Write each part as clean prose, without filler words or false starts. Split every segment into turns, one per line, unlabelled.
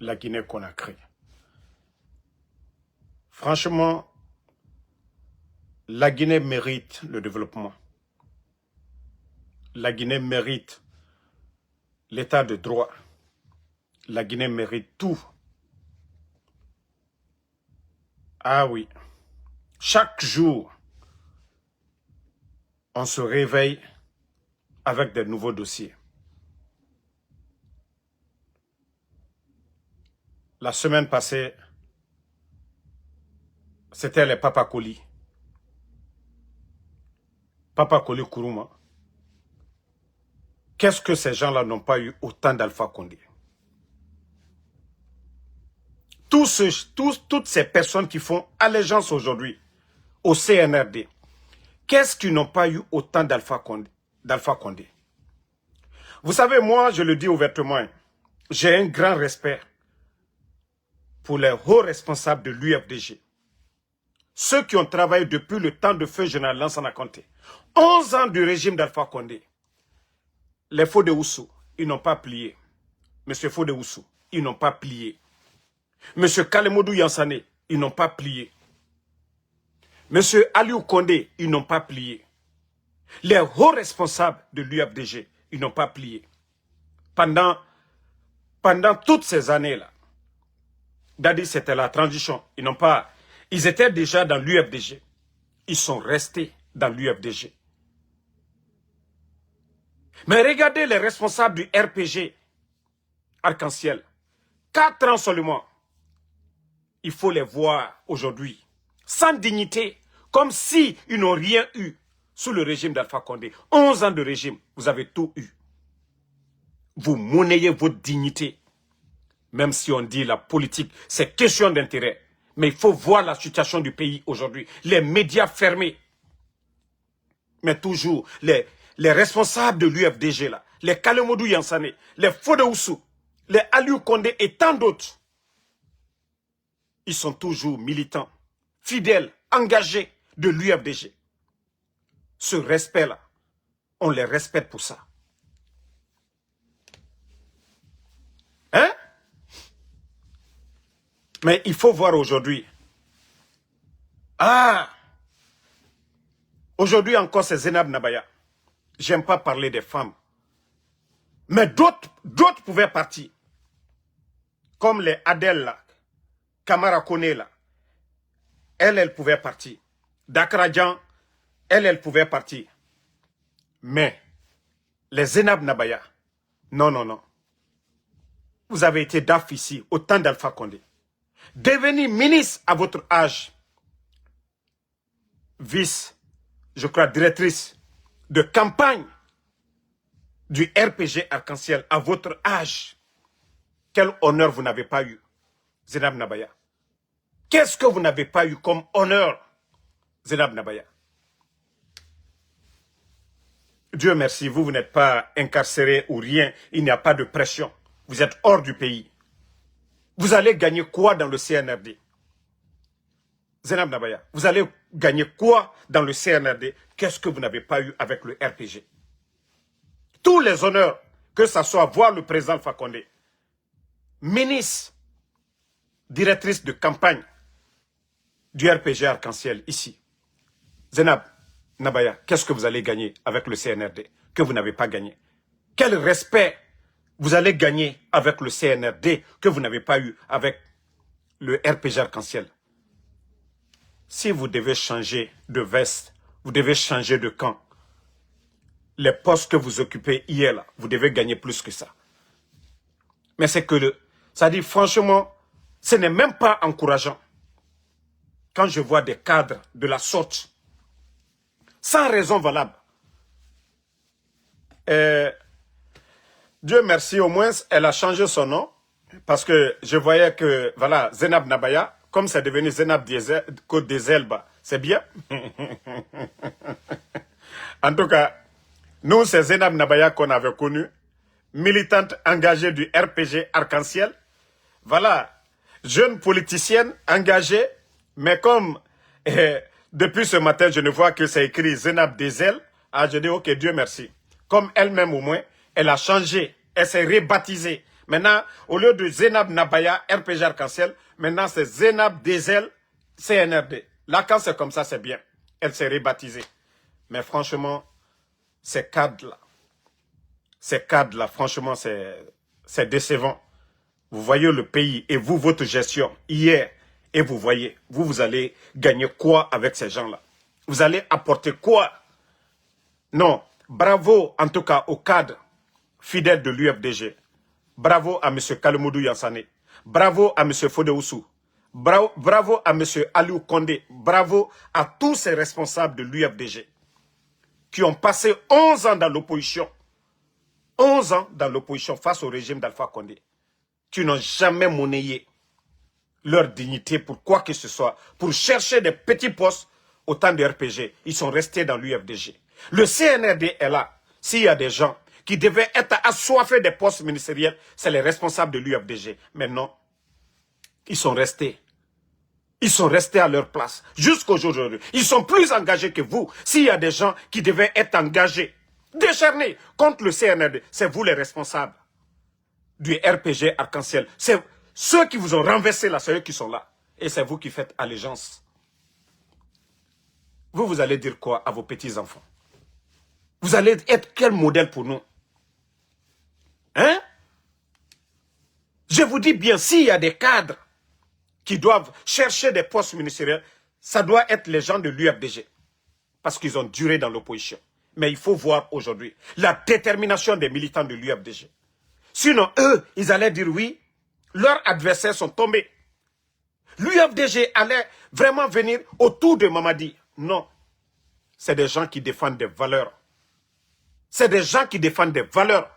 la Guinée-Conakry. Franchement, la Guinée mérite le développement. La Guinée mérite l'état de droit. La Guinée mérite tout. Ah oui. Chaque jour, on se réveille avec de nouveaux dossiers. La semaine passée, c'était les Papakoli. Papakoli Kourouma. Qu'est-ce que ces gens-là n'ont pas eu autant d'Alpha Condé? Toutes ces personnes qui font allégeance aujourd'hui au CNRD, qu'est-ce qu'ils n'ont pas eu autant d'Alpha Condé? Vous savez, moi, je le dis ouvertement, j'ai un grand respect pour les hauts responsables de l'UFDG. Ceux qui ont travaillé depuis le temps de feu général Lansana Conté. 11 ans du régime d'Alpha Condé. Les Fodé Oussou, ils n'ont pas plié. Monsieur Fodé Oussou, ils n'ont pas plié. Monsieur Kalemodou Yansane, ils n'ont pas plié. Monsieur Aliou Condé, ils n'ont pas plié. Les hauts responsables de l'UFDG, ils n'ont pas plié. Pendant toutes ces années-là, Dadi, c'était la transition. Ils étaient déjà dans l'UFDG. Ils sont restés dans l'UFDG. Mais regardez les responsables du RPG Arc-en-Ciel. 4 ans seulement. Il faut les voir aujourd'hui. Sans dignité. Comme si ils n'ont rien eu sous le régime d'Alpha Condé. 11 ans de régime, vous avez tout eu. Vous monnayez votre dignité. Même si on dit la politique, c'est question d'intérêt. Mais il faut voir la situation du pays aujourd'hui. Les médias fermés. Mais toujours, les responsables de l'UFDG, là, les Kalemodou Yansane, les Fodé Oussou, les Aliou Condé et tant d'autres, ils sont toujours militants, fidèles, engagés de l'UFDG. Ce respect-là, on les respecte pour ça. Hein? Mais il faut voir aujourd'hui. Ah! Aujourd'hui encore, c'est Zenab Nabaya. J'aime pas parler des femmes. Mais d'autres pouvaient partir. Comme les Adel là, Kamara Kone là. Elle pouvait partir. Dakradjan, elle pouvait partir. Mais, les Zenab Nabaya, non. Vous avez été DAF ici, au temps d'Alpha Condé. Devenir ministre à votre âge. Vice, je crois, directrice de campagne du RPG Arc-en-Ciel à votre âge. Quel honneur vous n'avez pas eu, Zenab Nabaya? Qu'est-ce que vous n'avez pas eu comme honneur, Zenab Nabaya? Dieu merci, vous n'êtes pas incarcéré ou rien, il n'y a pas de pression. Vous êtes hors du pays. Vous allez gagner quoi dans le CNRD? Zenab Nabaya, vous allez gagner quoi dans le CNRD? Qu'est-ce que vous n'avez pas eu avec le RPG? Tous les honneurs, que ce soit voir le président Alpha Condé, ministre, directrice de campagne du RPG Arc-en-Ciel ici. Zenab Nabaya, qu'est-ce que vous allez gagner avec le CNRD que vous n'avez pas gagné? Quel respect vous allez gagner avec le CNRD que vous n'avez pas eu avec le RPG Arc-en-Ciel? Si vous devez changer de veste, vous devez changer de camp. Les postes que vous occupez hier, là, vous devez gagner plus que ça. Mais c'est que ça dit franchement, ce n'est même pas encourageant. Quand je vois des cadres de la sorte, sans raison valable. Dieu merci, au moins, elle a changé son nom. Parce que je voyais que, voilà, Zenab Nabaya, comme c'est devenu Zenab Côte des Elbes, c'est bien. En tout cas, nous, c'est Zenab Nabaya qu'on avait connu, militante engagée du RPG Arc-en-Ciel. Voilà, jeune politicienne engagée, mais comme depuis ce matin, je ne vois que c'est écrit Zenab Dezel, je dis ok, Dieu merci. Comme elle-même au moins, elle a changé, elle s'est rebaptisée. Maintenant, au lieu de Zénab Nabaya, RPG Arc-en-Ciel, maintenant c'est Zénab Dezel, CNRD. Là, quand c'est comme ça, c'est bien. Elle s'est rebaptisée. Mais franchement, ces cadres-là, franchement, c'est décevant. Vous voyez le pays et vous, votre gestion, hier, et vous voyez, vous allez gagner quoi avec ces gens-là? Vous allez apporter quoi? Non, bravo en tout cas aux cadres fidèles de l'UFDG. Bravo à M. Kalemoudou Yansane. Bravo à M. Fodéoussou. Bravo à M. Aliou Kondé. Bravo à tous ces responsables de l'UFDG qui ont passé 11 ans dans l'opposition. 11 ans dans l'opposition face au régime d'Alpha Condé. Qui n'ont jamais monnayé leur dignité pour quoi que ce soit. Pour chercher des petits postes au temps de RPG. Ils sont restés dans l'UFDG. Le CNRD est là. S'il y a des gens qui devaient être assoiffés des postes ministériels, c'est les responsables de l'UFDG. Mais non, ils sont restés. Ils sont restés à leur place jusqu'à aujourd'hui. Ils sont plus engagés que vous. S'il y a des gens qui devaient être engagés, décharnés contre le CNRD, c'est vous les responsables du RPG Arc-en-Ciel. C'est ceux qui vous ont renversé là, c'est eux qui sont là. Et c'est vous qui faites allégeance. Vous allez dire quoi à vos petits-enfants? Vous allez être quel modèle pour nous? Hein? Je vous dis bien, s'il y a des cadres qui doivent chercher des postes ministériels, ça doit être les gens de l'UFDG. Parce qu'ils ont duré dans l'opposition. Mais il faut voir aujourd'hui la détermination des militants de l'UFDG. Sinon, eux, ils allaient dire oui, leurs adversaires sont tombés. L'UFDG allait vraiment venir autour de Mamadi. Non. C'est des gens qui défendent des valeurs. C'est des gens qui défendent des valeurs.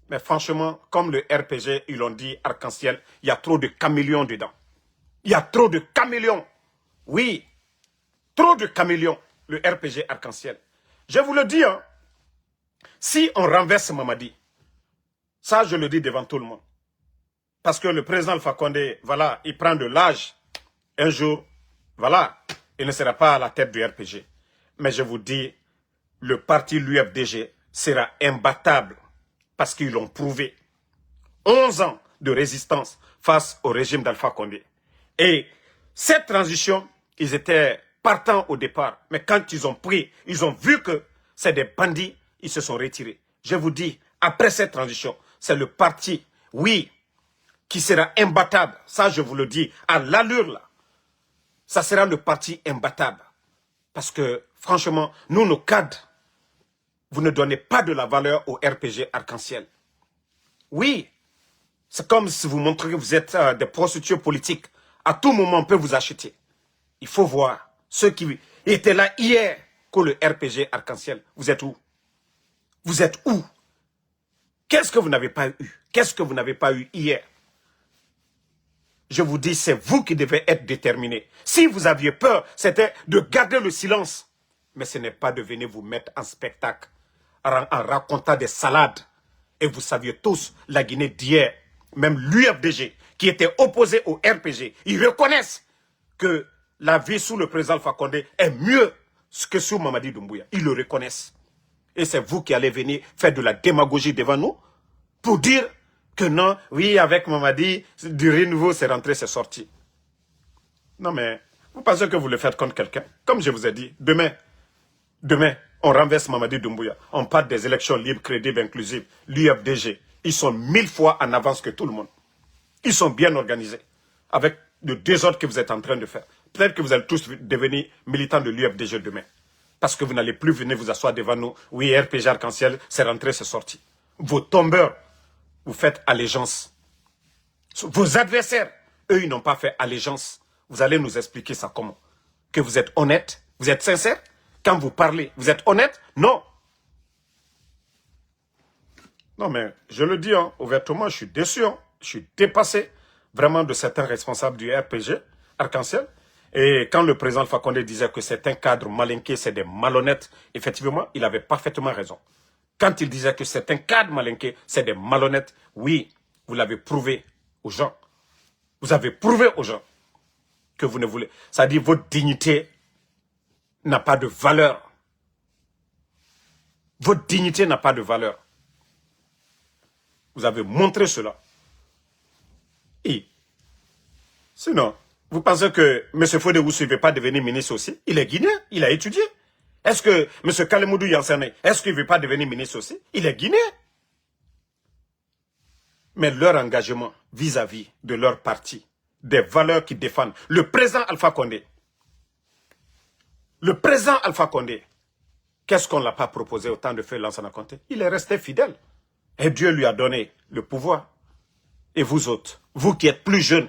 Mais franchement, comme le RPG, ils l'ont dit, Arc-en-Ciel, il y a trop de caméléons dedans. Il y a trop de caméléons. Oui, trop de caméléons, le RPG Arc-en-Ciel. Je vous le dis, hein, si on renverse Mamadi, ça je le dis devant tout le monde. Parce que le président Alpha Condé, voilà, il prend de l'âge. Un jour, voilà, il ne sera pas à la tête du RPG. Mais je vous dis, le parti l'UFDG sera imbattable parce qu'ils l'ont prouvé. 11 ans de résistance face au régime d'Alpha Condé. Et cette transition, ils étaient partants au départ. Mais quand ils ont pris, ils ont vu que c'est des bandits, ils se sont retirés. Je vous dis, après cette transition, c'est le parti, oui, qui sera imbattable. Ça, je vous le dis, à l'allure là. Ça sera le parti imbattable. Parce que, franchement, nous, nos cadres, vous ne donnez pas de la valeur au RPG Arc-en-Ciel. Oui, c'est comme si vous montrez que vous êtes des prostituées politiques. À tout moment, on peut vous acheter. Il faut voir ceux qui étaient là hier que le RPG Arc-en-Ciel. Vous êtes où? Vous êtes où? Qu'est-ce que vous n'avez pas eu? Qu'est-ce que vous n'avez pas eu hier? Je vous dis, c'est vous qui devez être déterminés. Si vous aviez peur, c'était de garder le silence. Mais ce n'est pas de venir vous mettre en spectacle en racontant des salades. Et vous saviez tous, la Guinée d'hier, même l'UFDG, qui était opposé au RPG, ils reconnaissent que la vie sous le président Alpha Condé est mieux que sous Mamadi Doumbouya. Ils le reconnaissent. Et c'est vous qui allez venir faire de la démagogie devant nous pour dire que non, oui, avec Mamadi, du renouveau, c'est rentré, c'est sorti. Non, mais vous pensez que vous le faites contre quelqu'un? Comme je vous ai dit, demain, on renverse Mamadi Doumbouya. On parle des élections libres, crédibles, inclusives. L'UFDG, ils sont 1000 fois en avance que tout le monde. Ils sont bien organisés. Avec le désordre que vous êtes en train de faire. Peut-être que vous allez tous devenir militants de l'UFDG demain. Parce que vous n'allez plus venir vous asseoir devant nous. Oui, RPG Arc-en-Ciel, c'est rentré, c'est sorti. Vos tombeurs, vous faites allégeance. Vos adversaires, eux, ils n'ont pas fait allégeance. Vous allez nous expliquer ça comment? Que vous êtes honnête? Vous êtes sincère? Quand vous parlez, vous êtes honnête? Non. Non, mais je le dis hein, ouvertement, je suis déçu. Hein. Je suis dépassé vraiment de certains responsables du RPG, Arc-en-Ciel. Et quand le président Alpha Condé disait que certains cadres malinqués, c'est des malhonnêtes, effectivement, il avait parfaitement raison. Quand il disait que certains cadres malinqués, c'est des malhonnêtes, oui, vous l'avez prouvé aux gens. Vous avez prouvé aux gens que vous ne voulez... C'est-à-dire votre dignité n'a pas de valeur. Votre dignité n'a pas de valeur. Vous avez montré cela. Sinon, vous pensez que M. Fodé-Oussou ne veut pas devenir ministre aussi? Il est guinéen, il a étudié. Est-ce que M. Kalemoudou Yansane, est-ce qu'il ne veut pas devenir ministre aussi? Il est guinéen. Mais leur engagement vis-à-vis de leur parti, des valeurs qu'ils défendent, le président Alpha Condé, qu'est-ce qu'on ne l'a pas proposé au temps de faire Lansana Conté? Il est resté fidèle. Et Dieu lui a donné le pouvoir. Et vous autres, vous qui êtes plus jeunes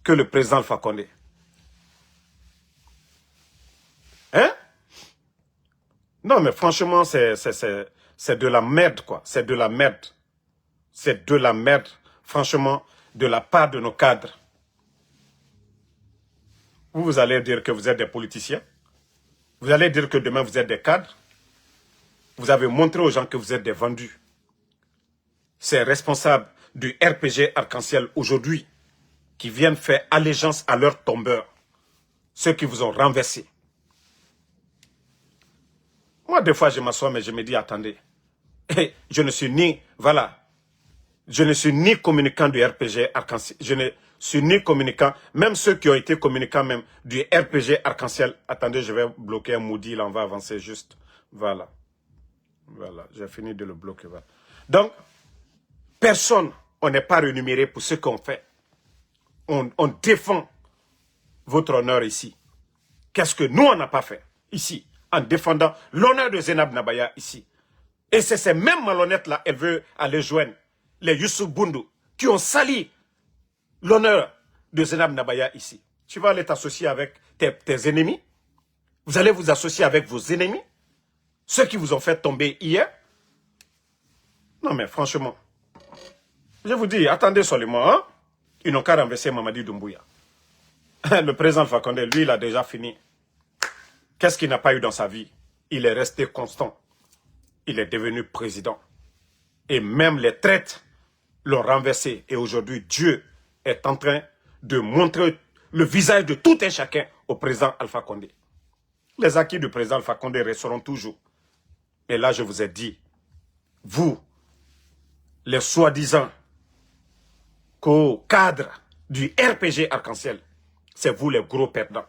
que le président Alpha Condé. Hein? Non, mais franchement, c'est de la merde, quoi. C'est de la merde. C'est de la merde, franchement, de la part de nos cadres. Vous allez dire que vous êtes des politiciens. Vous allez dire que demain, vous êtes des cadres. Vous avez montré aux gens que vous êtes des vendus. Ces responsables du RPG Arc-en-Ciel aujourd'hui qui viennent faire allégeance à leur tombeur, ceux qui vous ont renversé. Moi, des fois, je m'assois, mais je me dis, attendez, je ne suis ni, voilà, je ne suis ni communicant du RPG Arc-en-Ciel, je ne suis ni communicant, même ceux qui ont été communicants même du RPG Arc-en-Ciel. Attendez, je vais bloquer un maudit, là, on va avancer juste. Voilà. Voilà, j'ai fini de le bloquer. Voilà. Donc, personne, on n'est pas rémunéré pour ce qu'on fait. On défend votre honneur ici. Qu'est-ce que nous, on n'a pas fait ici, en défendant l'honneur de Zainab Nabaya ici. Et c'est ces mêmes malhonnêtes-là, elle veut aller joindre les Youssouf Boundou, qui ont sali l'honneur de Zainab Nabaya ici. Tu vas aller t'associer avec tes ennemis. Vous allez vous associer avec vos ennemis. Ceux qui vous ont fait tomber hier. Non mais franchement, je vous dis, attendez seulement, hein? Ils n'ont qu'à renverser Mamadi Doumbouya. Le président Alpha Condé, lui, il a déjà fini. Qu'est-ce qu'il n'a pas eu dans sa vie? Il est resté constant. Il est devenu président. Et même les traites l'ont renversé. Et aujourd'hui, Dieu est en train de montrer le visage de tout un chacun au président Alpha Condé. Les acquis du président Alpha Condé resteront toujours. Et là, je vous ai dit, vous, les soi-disant cadres du RPG Arc-en-Ciel, c'est vous les gros perdants.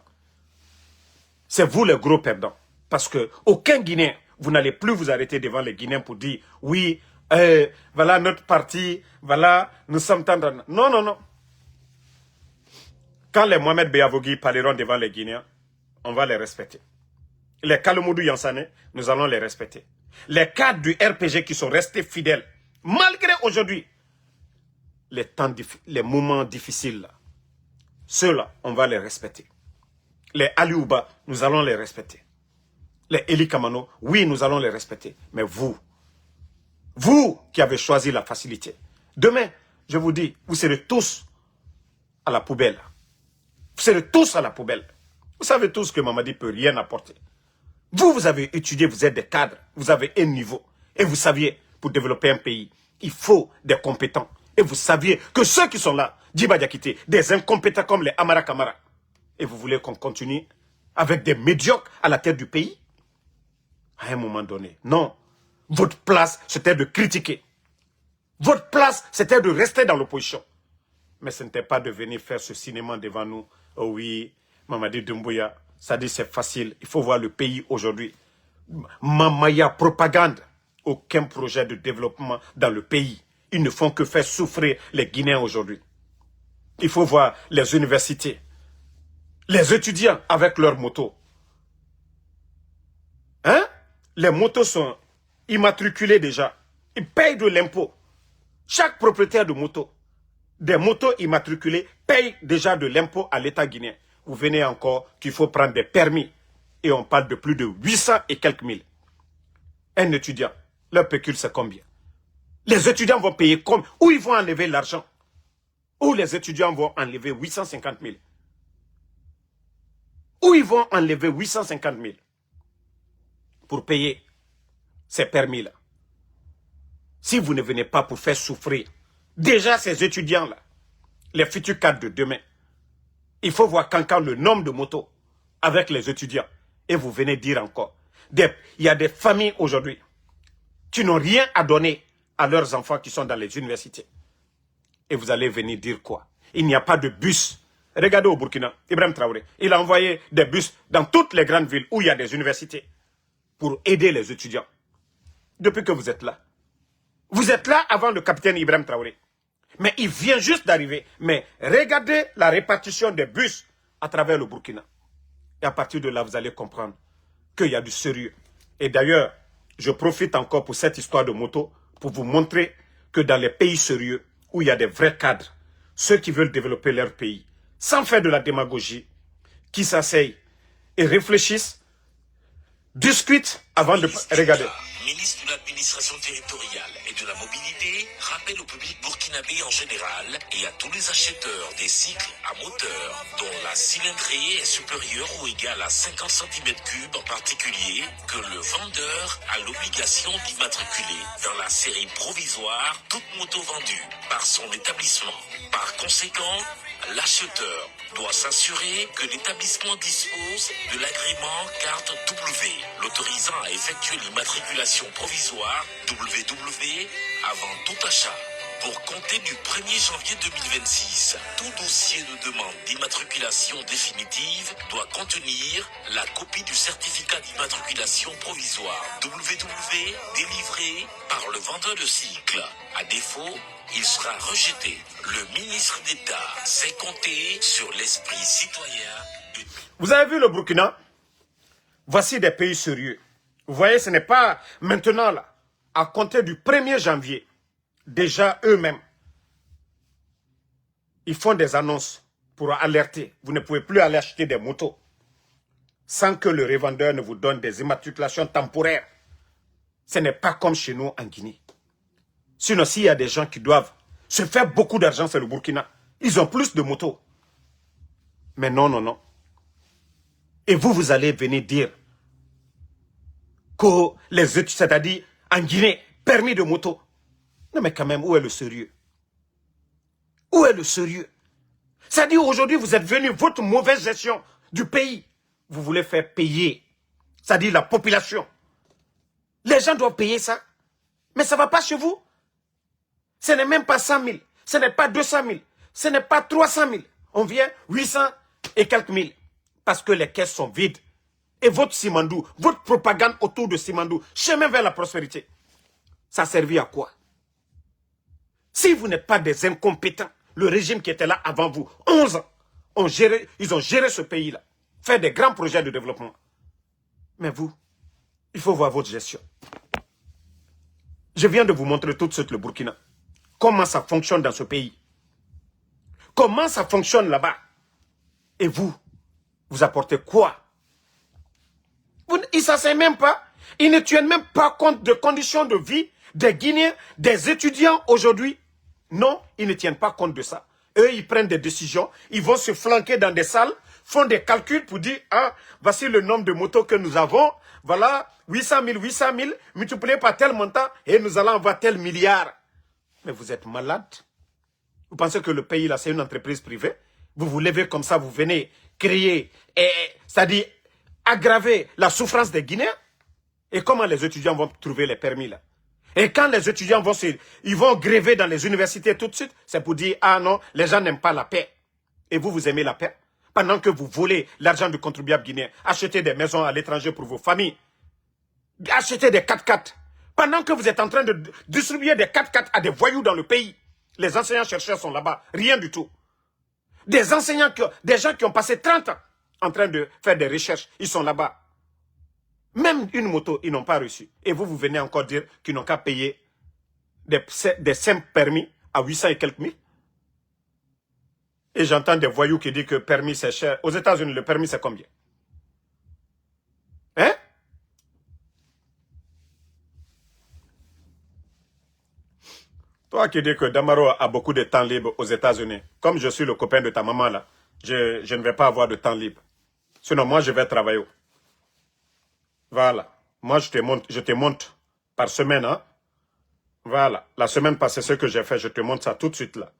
C'est vous les gros perdants. Parce que aucun Guinéen, vous n'allez plus vous arrêter devant les Guinéens pour dire, oui, voilà notre parti, voilà, nous sommes tendres. Non, non, non. Quand les Mohamed Beyavogui parleront devant les Guinéens, on va les respecter. Les Kalemoudou Yansane, nous allons les respecter. Les cadres du RPG qui sont restés fidèles, malgré aujourd'hui, les moments difficiles, ceux-là, on va les respecter. Les Aliouba, nous allons les respecter. Les Eli Kamano, oui, nous allons les respecter. Mais vous qui avez choisi la facilité, demain, je vous dis, vous serez tous à la poubelle. Vous serez tous à la poubelle. Vous savez tous que Mamadi ne peut rien apporter. Vous avez étudié, vous êtes des cadres, vous avez un niveau. Et vous saviez, pour développer un pays, il faut des compétents. Et vous saviez que ceux qui sont là, Djiba Diakité, des incompétents comme les Amara Kamara. Et vous voulez qu'on continue avec des médiocres à la tête du pays? À un moment donné, non. Votre place, c'était de critiquer. Votre place, c'était de rester dans l'opposition. Mais ce n'était pas de venir faire ce cinéma devant nous. Oh oui, Mamadi Doumbouya, ça dit c'est facile. Il faut voir le pays aujourd'hui. Mamaya propagande. Aucun projet de développement dans le pays. Ils ne font que faire souffrir les Guinéens aujourd'hui. Il faut voir les universités. Les étudiants avec leurs motos. Hein? Les motos sont immatriculées déjà. Ils payent de l'impôt. Chaque propriétaire de moto, des motos immatriculées, paye déjà de l'impôt à l'État guinéen. Vous venez encore qu'il faut prendre des permis. Et on parle de plus de 800 et quelques mille. Un étudiant, leur pécule c'est combien? Les étudiants vont payer comme? Où ils vont enlever l'argent? Où les étudiants vont enlever 850 000? Où ils vont enlever 850 000 pour payer ces permis-là? Si vous ne venez pas pour faire souffrir, déjà ces étudiants-là, les futurs cadres de demain, il faut voir quand le nombre de motos avec les étudiants. Et vous venez dire encore, il y a des familles aujourd'hui qui n'ont rien à donner à leurs enfants qui sont dans les universités. Et vous allez venir dire quoi? Il n'y a pas de bus Regardez au Burkina, Ibrahim Traoré, il a envoyé des bus dans toutes les grandes villes où il y a des universités pour aider les étudiants. Depuis que vous êtes là. Vous êtes là avant le capitaine Ibrahim Traoré. Mais il vient juste d'arriver. Mais regardez la répartition des bus à travers le Burkina. Et à partir de là, vous allez comprendre qu'il y a du sérieux. Et d'ailleurs, je profite encore pour cette histoire de moto pour vous montrer que dans les pays sérieux, où il y a des vrais cadres, ceux qui veulent développer leur pays, sans faire de la démagogie, qui s'asseyent et réfléchissent, discutent avant de regarder.
Ministre de l'administration territoriale et de la mobilité, rappelle au public burkinabé en général et à tous les acheteurs des cycles à moteur dont la cylindrée est supérieure ou égale à 50 cm3 en particulier que le vendeur a l'obligation d'immatriculer dans la série provisoire toute moto vendue par son établissement. Par conséquent, l'acheteur doit s'assurer que l'établissement dispose de l'agrément carte W, l'autorisant à effectuer l'immatriculation provisoire WW avant tout achat. Pour compter du 1er janvier 2026, tout dossier de demande d'immatriculation définitive doit contenir la copie du certificat d'immatriculation provisoire WW délivré par le vendeur de cycle. À défaut, il sera rejeté. Le ministre d'État sait compter sur l'esprit citoyen.
Vous avez vu le Burkina? Voici des pays sérieux. Vous voyez, ce n'est pas maintenant là. À compter du 1er janvier, déjà eux-mêmes, ils font des annonces pour alerter. Vous ne pouvez plus aller acheter des motos sans que le revendeur ne vous donne des immatriculations temporaires. Ce n'est pas comme chez nous en Guinée. Sinon, s'il y a des gens qui doivent se faire beaucoup d'argent, c'est le Burkina. Ils ont plus de motos. Mais non, non, non. Et vous allez venir dire que les études, c'est-à-dire en Guinée, permis de moto. Non, mais quand même, où est le sérieux? Où est le sérieux? C'est-à-dire aujourd'hui, vous êtes venu, votre mauvaise gestion du pays, vous voulez faire payer, c'est-à-dire la population. Les gens doivent payer ça. Mais ça ne va pas chez vous. Ce n'est même pas 100 000, ce n'est pas 200 000, ce n'est pas 300 000. On vient 800 et quelques mille. Parce que les caisses sont vides. Et votre Simandou, votre propagande autour de Simandou, chemin vers la prospérité, ça a servi à quoi? Si vous n'êtes pas des incompétents, le régime qui était là avant vous, 11 ans, ils ont géré ce pays-là, fait des grands projets de développement. Mais vous, il faut voir votre gestion. Je viens de vous montrer tout de suite le Burkina. Comment ça fonctionne dans ce pays. Comment ça fonctionne là-bas. Et vous, vous apportez quoi? Ils ne s'asseyent même pas. Ils ne tiennent même pas compte de conditions de vie des Guinéens, des étudiants aujourd'hui. Non, ils ne tiennent pas compte de ça. Eux, ils prennent des décisions. Ils vont se flanquer dans des salles, font des calculs pour dire, ah, voici le nombre de motos que nous avons. Voilà, 800 000, multiplié par tel montant, et nous allons avoir tel milliard. Mais vous êtes malade. Vous pensez que le pays, là, c'est une entreprise privée? Vous vous levez comme ça, vous venez créer, c'est-à-dire aggraver la souffrance des Guinéens. Et comment les étudiants vont trouver les permis, là? Et quand les étudiants ils vont gréver dans les universités tout de suite, c'est pour dire, ah non, les gens n'aiment pas la paix. Et vous aimez la paix? Pendant que vous volez l'argent du contribuable guinéen, achetez des maisons à l'étranger pour vos familles, achetez des 4x4. Pendant que vous êtes en train de distribuer des 4x4 à des voyous dans le pays, les enseignants-chercheurs sont là-bas, rien du tout. Des enseignants, des gens qui ont passé 30 ans en train de faire des recherches, ils sont là-bas. Même une moto, ils n'ont pas reçu. Et vous venez encore dire qu'ils n'ont qu'à payer des simples permis à 800 et quelques mille. Et j'entends des voyous qui disent que permis c'est cher. Aux États-Unis, le permis c'est combien? Hein? Toi qui dis que Damaro a beaucoup de temps libre aux États-Unis, comme je suis le copain de ta maman là, je ne vais pas avoir de temps libre. Sinon, moi, je vais travailler. Voilà. Moi, je te montre par semaine. Hein? Voilà. La semaine passée, ce que j'ai fait, je te montre ça tout de suite là.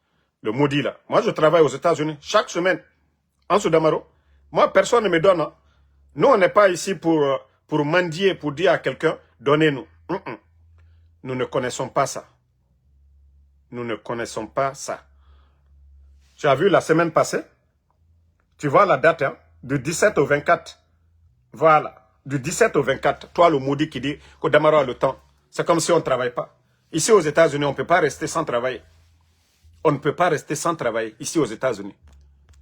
Le maudit là. Moi, je travaille aux États-Unis chaque semaine. En Soudamaro. Moi, personne ne me donne. Hein? Nous, on n'est pas ici pour mendier, pour dire à quelqu'un, donnez-nous. Nous ne connaissons pas ça. Nous ne connaissons pas ça. Tu as vu la semaine passée, Tu vois la date, hein? Du 17 au 24. Voilà. Du 17 au 24. Toi, le maudit qui dit que Damaro a le temps. C'est comme si on ne travaille pas. Ici aux États-Unis, on ne peut pas rester sans travailler. On ne peut pas rester sans travailler ici aux États-Unis.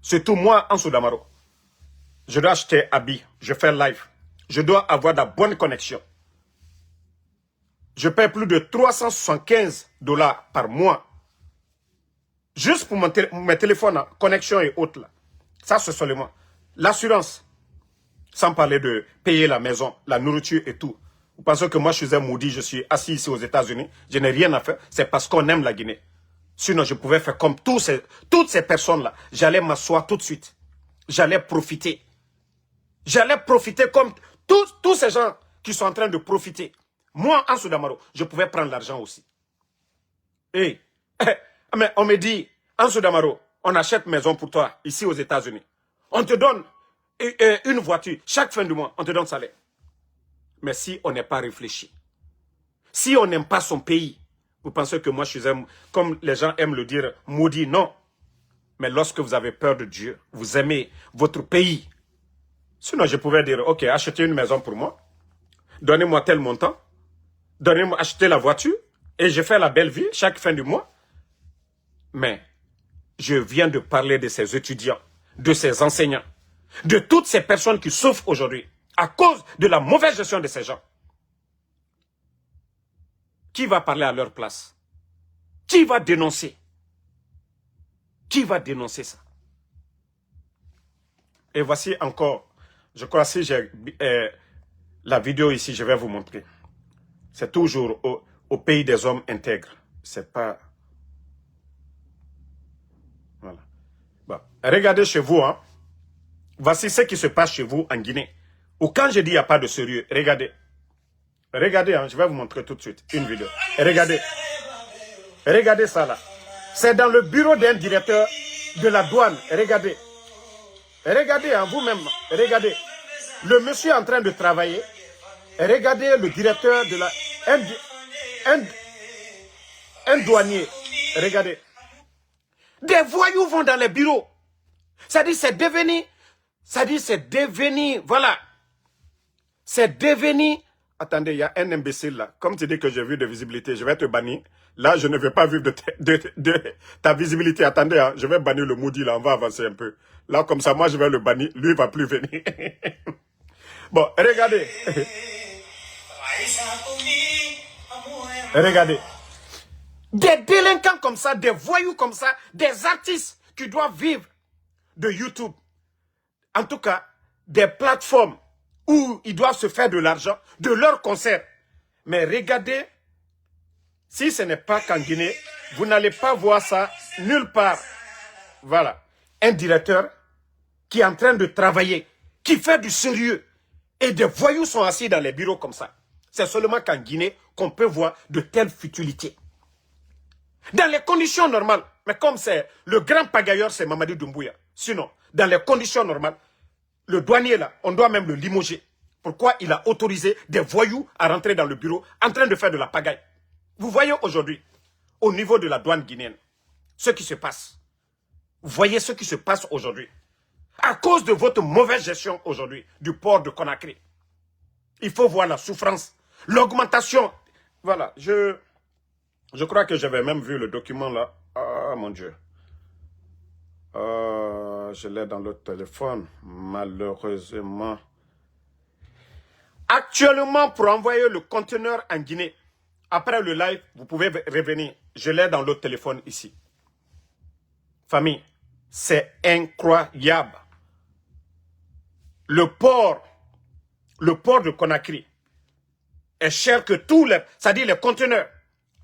Surtout moi, Ansou Damaro. Je dois acheter habits. Je fais live. Je dois avoir de la bonne connexion. Je paie plus de 375 $ par mois. Juste pour mes téléphones, hein, connexion et autres. Là. Ça, c'est seulement. L'assurance. Sans parler de payer la maison, la nourriture et tout. Vous pensez que moi, je suis un maudit, je suis assis ici aux États-Unis. Je n'ai rien à faire. C'est parce qu'on aime la Guinée. Sinon, je pouvais faire comme toutes ces personnes-là. J'allais m'asseoir tout de suite. J'allais profiter. J'allais profiter comme tous ces gens qui sont en train de profiter. Moi, Ansou Damaro, je pouvais prendre l'argent aussi. Et, mais on me dit, Ansou Damaro, on achète maison pour toi, ici aux États-Unis. On te donne une voiture, chaque fin du mois, on te donne salaire. Mais si on n'est pas réfléchi, si on n'aime pas son pays, vous pensez que moi je suis comme les gens aiment le dire, maudit, non. Mais lorsque vous avez peur de Dieu, vous aimez votre pays. Sinon, je pouvais dire, ok, achetez une maison pour moi, donnez-moi tel montant, donnez-moi acheter la voiture, et je fais la belle vie chaque fin du mois. Mais je viens de parler de ces étudiants, de ces enseignants, de toutes ces personnes qui souffrent aujourd'hui à cause de la mauvaise gestion de ces gens. Qui va parler à leur place? Qui va dénoncer? Qui va dénoncer ça? Et voici encore, je crois si j'ai la vidéo ici, je vais vous montrer. C'est toujours au pays des hommes intègres. C'est pas... Voilà. Bon. Regardez chez vous, hein. Voici ce qui se passe chez vous en Guinée. Ou quand je dis il n'y a pas de sérieux, regardez. Regardez, hein, je vais vous montrer tout de suite une vidéo. Et regardez. Regardez ça là. C'est dans le bureau d'un directeur de la douane. Regardez. Regardez hein, vous-même. Regardez. Le monsieur est en train de travailler. Et regardez le directeur de la... Un douanier. Regardez. Des voyous vont dans les bureaux. C'est-à-dire c'est devenu... voilà. C'est devenu... Attendez, il y a un imbécile là. Comme tu dis que j'ai vu de visibilité, je vais te bannir. Là, je ne vais pas vivre de ta visibilité. Attendez, hein, je vais bannir le maudit là, on va avancer un peu. Là, comme ça, moi, je vais le bannir. Lui, il ne va plus venir. Bon, regardez. Regardez. Des délinquants comme ça, des voyous comme ça, des artistes qui doivent vivre de YouTube. En tout cas, des plateformes où ils doivent se faire de l'argent, de leurs concerts. Mais regardez, si ce n'est pas qu'en Guinée, vous n'allez pas voir ça nulle part. Voilà. Un directeur qui est en train de travailler, qui fait du sérieux. Et des voyous sont assis dans les bureaux comme ça. C'est seulement qu'en Guinée qu'on peut voir de telles futilités. Dans les conditions normales, mais comme c'est le grand pagailleur, c'est Mamadi Doumbouya. Sinon, dans les conditions normales, le douanier là, on doit même le limoger. Pourquoi il a autorisé des voyous à rentrer dans le bureau en train de faire de la pagaille? Vous voyez aujourd'hui, au niveau de la douane guinéenne, ce qui se passe. Vous voyez ce qui se passe aujourd'hui. À cause de votre mauvaise gestion aujourd'hui du port de Conakry. Il faut voir la souffrance, l'augmentation. Voilà, je crois que j'avais même vu le document là. Ah mon Dieu. Je l'ai dans le téléphone, malheureusement. Actuellement, pour envoyer le conteneur en Guinée, après le live, vous pouvez revenir. Je l'ai dans l'autre téléphone ici. Famille, c'est incroyable. Le port de Conakry est cher que tous les... C'est-à-dire les conteneurs.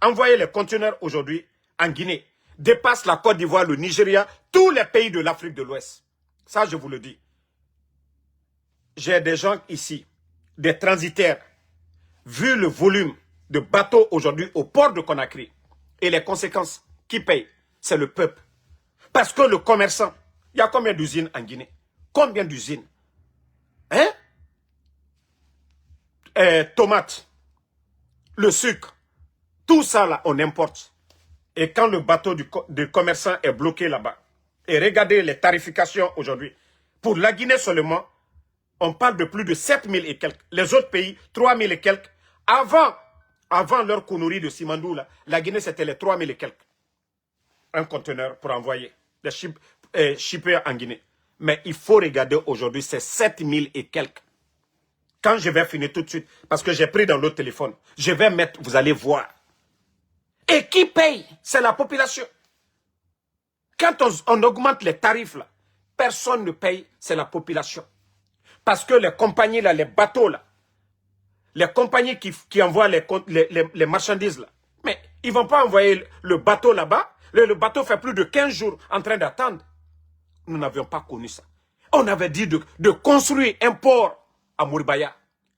Envoyer les conteneurs aujourd'hui en Guinée dépasse la Côte d'Ivoire, le Nigeria, tous les pays de l'Afrique de l'Ouest. Ça, je vous le dis. J'ai des gens ici, des transitaires, vu le volume de bateaux aujourd'hui au port de Conakry et les conséquences qui payent, c'est le peuple. Parce que le commerçant, il y a combien d'usines en Guinée? Combien d'usines? Hein? Tomates, le sucre, tout ça là, on importe. Et quand le bateau du commerçant est bloqué là-bas, et regardez les tarifications aujourd'hui, Pour la Guinée seulement, on parle de plus de 7 000 et quelques. Les autres pays, 3 000 et quelques. Avant leur connerie de Simandou, là, la Guinée, c'était les 3 000 et quelques. Un conteneur pour envoyer des shippers en Guinée. Mais il faut regarder aujourd'hui, c'est 7 000 et quelques. Quand je vais finir tout de suite, parce que j'ai pris dans l'autre téléphone, je vais mettre, vous allez voir. Et qui paye? C'est la population. Quand on augmente les tarifs, là, personne ne paye, c'est la population. Parce que les compagnies, là, les bateaux, là, les compagnies qui envoient les marchandises, là, mais ils ne vont pas envoyer le bateau là-bas. Le bateau fait plus de 15 jours en train d'attendre. Nous n'avions pas connu ça. On avait dit de construire un port à Mouribaya.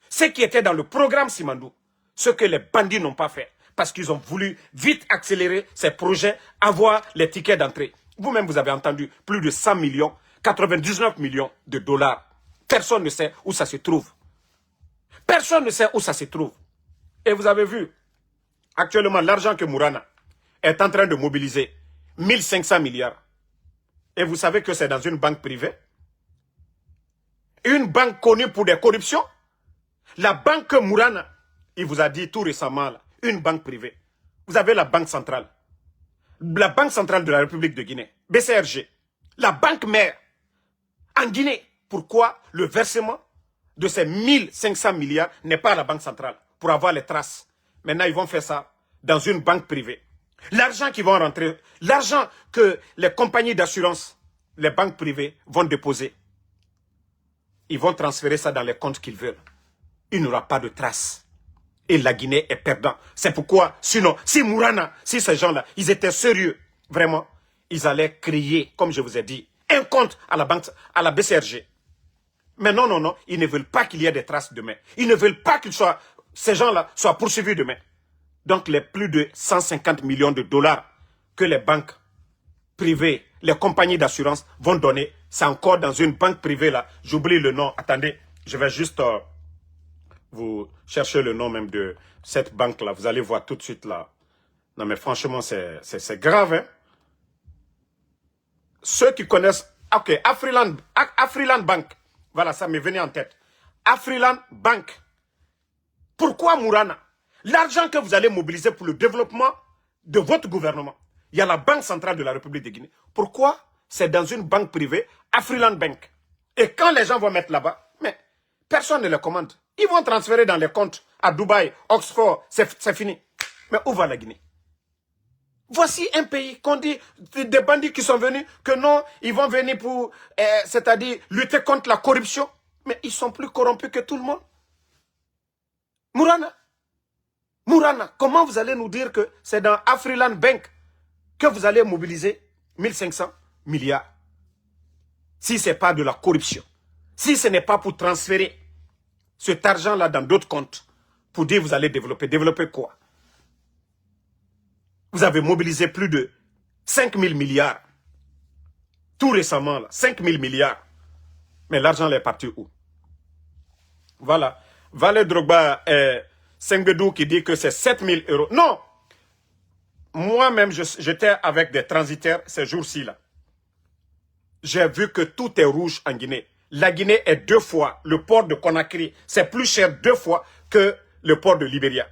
Ce qui était dans le programme Simandou. Ce que les bandits n'ont pas fait. Parce qu'ils ont voulu vite accélérer ces projets, avoir les tickets d'entrée. Vous-même, vous avez entendu plus de 100 millions, 99 millions de dollars. Personne ne sait où ça se trouve. Personne ne sait où ça se trouve. Et vous avez vu, actuellement, l'argent que Mourana est en train de mobiliser, 1500 milliards. Et vous savez que c'est dans une banque privée. Une banque connue pour des corruptions. La banque Mourana, il vous a dit tout récemment, là, une banque privée. Vous avez la banque centrale. La banque centrale de la République de Guinée, BCRG. La banque mère en Guinée. Pourquoi le versement de ces 1500 milliards n'est pas à la banque centrale pour avoir les traces? Maintenant, ils vont faire ça dans une banque privée. L'argent qui va rentrer, l'argent que les compagnies d'assurance, les banques privées vont déposer, ils vont transférer ça dans les comptes qu'ils veulent. Il n'y aura pas de traces. Et la Guinée est perdante. C'est pourquoi, sinon, si Mourana, si ces gens-là, ils étaient sérieux, vraiment, ils allaient créer, comme je vous ai dit, un compte à la banque, à la BCRG. Mais non, non, non, ils ne veulent pas qu'il y ait des traces demain. Ils ne veulent pas que ces gens-là soient poursuivis demain. Donc, les plus de 150 millions de dollars que les banques privées, les compagnies d'assurance vont donner, c'est encore dans une banque privée là. J'oublie le nom. Attendez, je vais juste vous chercher le nom même de cette banque là. Vous allez voir tout de suite là. Non mais franchement, c'est grave. Hein? Ceux qui connaissent, ok, Afriland Bank. Voilà, ça m'est venu en tête. Afriland Bank. Pourquoi Mourana? L'argent que vous allez mobiliser pour le développement de votre gouvernement, il y a la Banque centrale de la République de Guinée. Pourquoi? C'est dans une banque privée, Afriland Bank. Et quand les gens vont mettre là-bas, mais personne ne les commande. Ils vont transférer dans les comptes à Dubaï, Oxford, c'est fini. Mais où va la Guinée? Voici un pays qu'on dit, des bandits qui sont venus, que non, ils vont venir pour, c'est-à-dire, lutter contre la corruption. Mais ils sont plus corrompus que tout le monde. Mourana, comment vous allez nous dire que c'est dans Afriland Bank que vous allez mobiliser 1500 milliards? Si ce n'est pas de la corruption, si ce n'est pas pour transférer cet argent-là dans d'autres comptes, pour dire vous allez développer. Développer quoi? Vous avez mobilisé plus de 5 000 milliards. Tout récemment, là, 5 000 milliards. Mais l'argent est parti où? Voilà. Valé Drogba, Sengbedou qui dit que c'est 7 000 euros. Non! Moi-même, j'étais avec des transitaires ces jours-ci, là. J'ai vu que tout est rouge en Guinée. La Guinée est 2 fois, le port de Conakry, c'est plus cher 2 fois que le port de Libéria.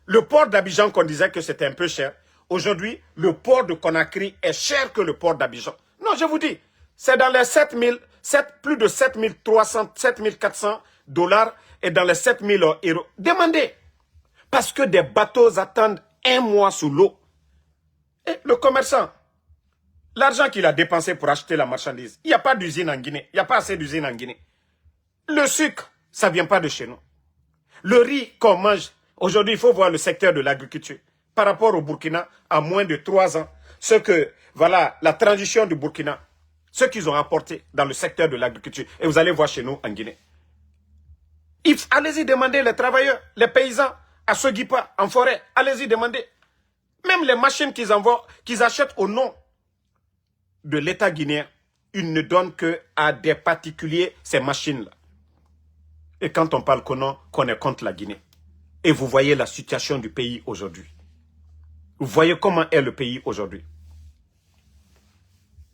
Le port d'Abidjan, qu'on disait que c'était un peu cher, aujourd'hui, le port de Conakry est cher que le port d'Abidjan. Non, je vous dis, c'est dans les plus de 7 300, 7 400 dollars et dans les 7 000 euros. Demandez. Parce que des bateaux attendent 1 mois sous l'eau. Et le commerçant, l'argent qu'il a dépensé pour acheter la marchandise, il n'y a pas d'usine en Guinée. Il n'y a pas assez d'usine en Guinée. Le sucre, ça ne vient pas de chez nous. Le riz qu'on mange, aujourd'hui, il faut voir le secteur de l'agriculture. Par rapport au Burkina, à moins de 3 ans, voilà, la transition du Burkina, ce qu'ils ont apporté dans le secteur de l'agriculture. Et vous allez voir chez nous en Guinée. Allez-y demander les travailleurs, les paysans, à Sogipa, en forêt. Allez-y demander. Même les machines qu'ils achètent au nom de l'État guinéen, ils ne donnent qu'à des particuliers ces machines-là. Et quand on parle qu'on est contre la Guinée, et vous voyez la situation du pays aujourd'hui. Vous voyez comment est le pays aujourd'hui.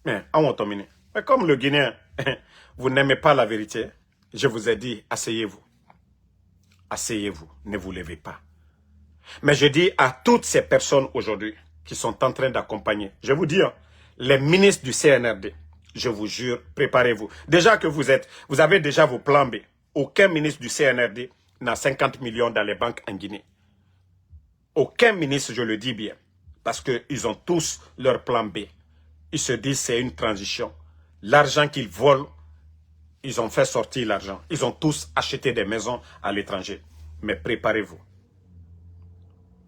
Mais, on va terminer. Mais comme le Guinéen, vous n'aimez pas la vérité, je vous ai dit, asseyez-vous. Asseyez-vous, ne vous levez pas. Mais je dis à toutes ces personnes aujourd'hui qui sont en train d'accompagner, je vous dis, les ministres du CNRD, je vous jure, préparez-vous. Déjà que vous avez déjà vos plans B. Aucun ministre du CNRD n'a 50 millions dans les banques en Guinée. Aucun ministre, je le dis bien, parce qu'ils ont tous leur plan B. Ils se disent c'est une transition. L'argent qu'ils volent, ils ont fait sortir l'argent. Ils ont tous acheté des maisons à l'étranger. Mais préparez-vous.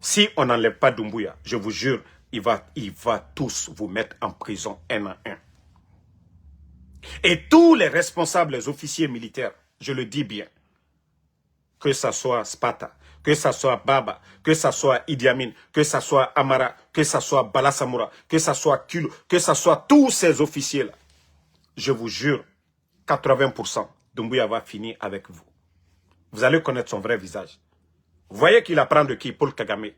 Si on n'enlève pas Doumbouya, je vous jure, il va tous vous mettre en prison un à un. Et tous les responsables, les officiers militaires, je le dis bien, que ce soit Spata, que ce soit Baba, que ce soit Idi Amin, que ce soit Amara, que ce soit Bala Samoura, que ce soit Kulu, que ce soit tous ces officiers-là, je vous jure, 80%, Doumbouya va finir avec vous. Vous allez connaître son vrai visage. Vous voyez qu'il apprend de qui? Paul Kagame.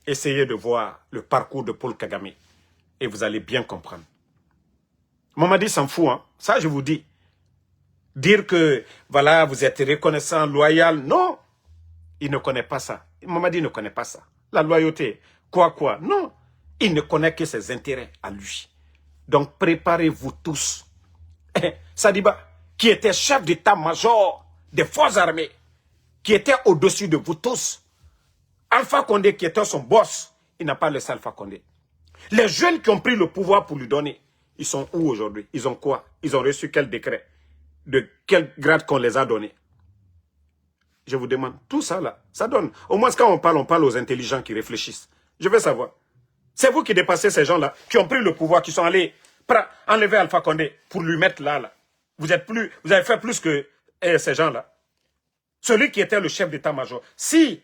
Essayez de voir le parcours de Paul Kagame et vous allez bien comprendre. Mamadi s'en fout, hein? Ça je vous dis. Dire que, voilà, vous êtes reconnaissant, loyal, non. Il ne connaît pas ça. Mamadi ne connaît pas ça. La loyauté, quoi, non. Il ne connaît que ses intérêts à lui. Donc préparez-vous tous. Sadiba, qui était chef d'état-major des forces armées, qui était au-dessus de vous tous. Alpha Condé, qui était son boss, il n'a pas laissé Alpha Condé. Les jeunes qui ont pris le pouvoir pour lui donner, ils sont où aujourd'hui? Ils ont quoi? Ils ont reçu quel décret? De quel grade qu'on les a donné? Je vous demande, tout ça là, ça donne. Au moins quand on parle aux intelligents qui réfléchissent. Je veux savoir. C'est vous qui dépassez ces gens-là, qui ont pris le pouvoir, qui sont allés enlever Alpha Condé pour lui mettre là. Vous avez fait plus que ces gens-là. Celui qui était le chef d'état-major. Si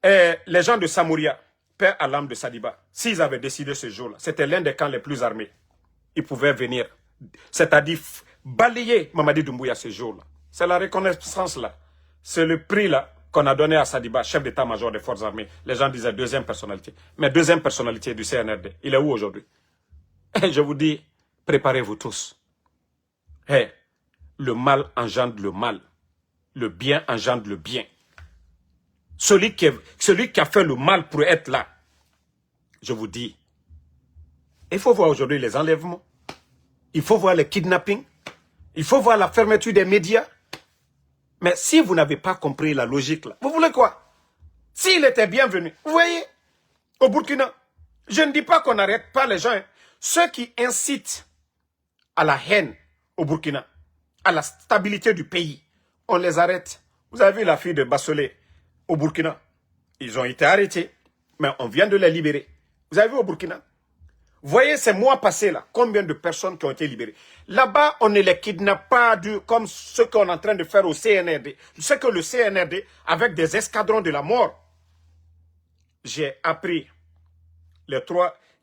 les gens de Samouria, père à l'âme de Sadiba, s'ils avaient décidé ce jour-là, c'était l'un des camps les plus armés. Ils pouvaient venir, c'est-à-dire balayer Mamadi Doumbouya ce jour-là. C'est la reconnaissance là. C'est le prix là qu'on a donné à Sadiba, chef d'état-major des forces armées. Les gens disaient deuxième personnalité. Mais deuxième personnalité du CNRD, il est où aujourd'hui? Et je vous dis, préparez-vous tous. Le mal engendre le mal. Le bien engendre le bien. Celui qui a fait le mal pour être là, je vous dis, il faut voir aujourd'hui les enlèvements. Il faut voir les kidnappings. Il faut voir la fermeture des médias. Mais si vous n'avez pas compris la logique là, vous voulez quoi? S'il était bienvenu, vous voyez, au Burkina, je ne dis pas qu'on n'arrête pas les gens. Hein. Ceux qui incitent à la haine au Burkina, à la stabilité du pays, on les arrête. Vous avez vu la fille de Bassolé au Burkina. Ils ont été arrêtés, mais on vient de les libérer. Vous avez vu au Burkina? Voyez ces mois passés là, combien de personnes qui ont été libérées. Là-bas, on ne les kidnappe pas comme ce qu'on est en train de faire au CNRD. Ce que le CNRD, avec des escadrons de la mort, j'ai appris il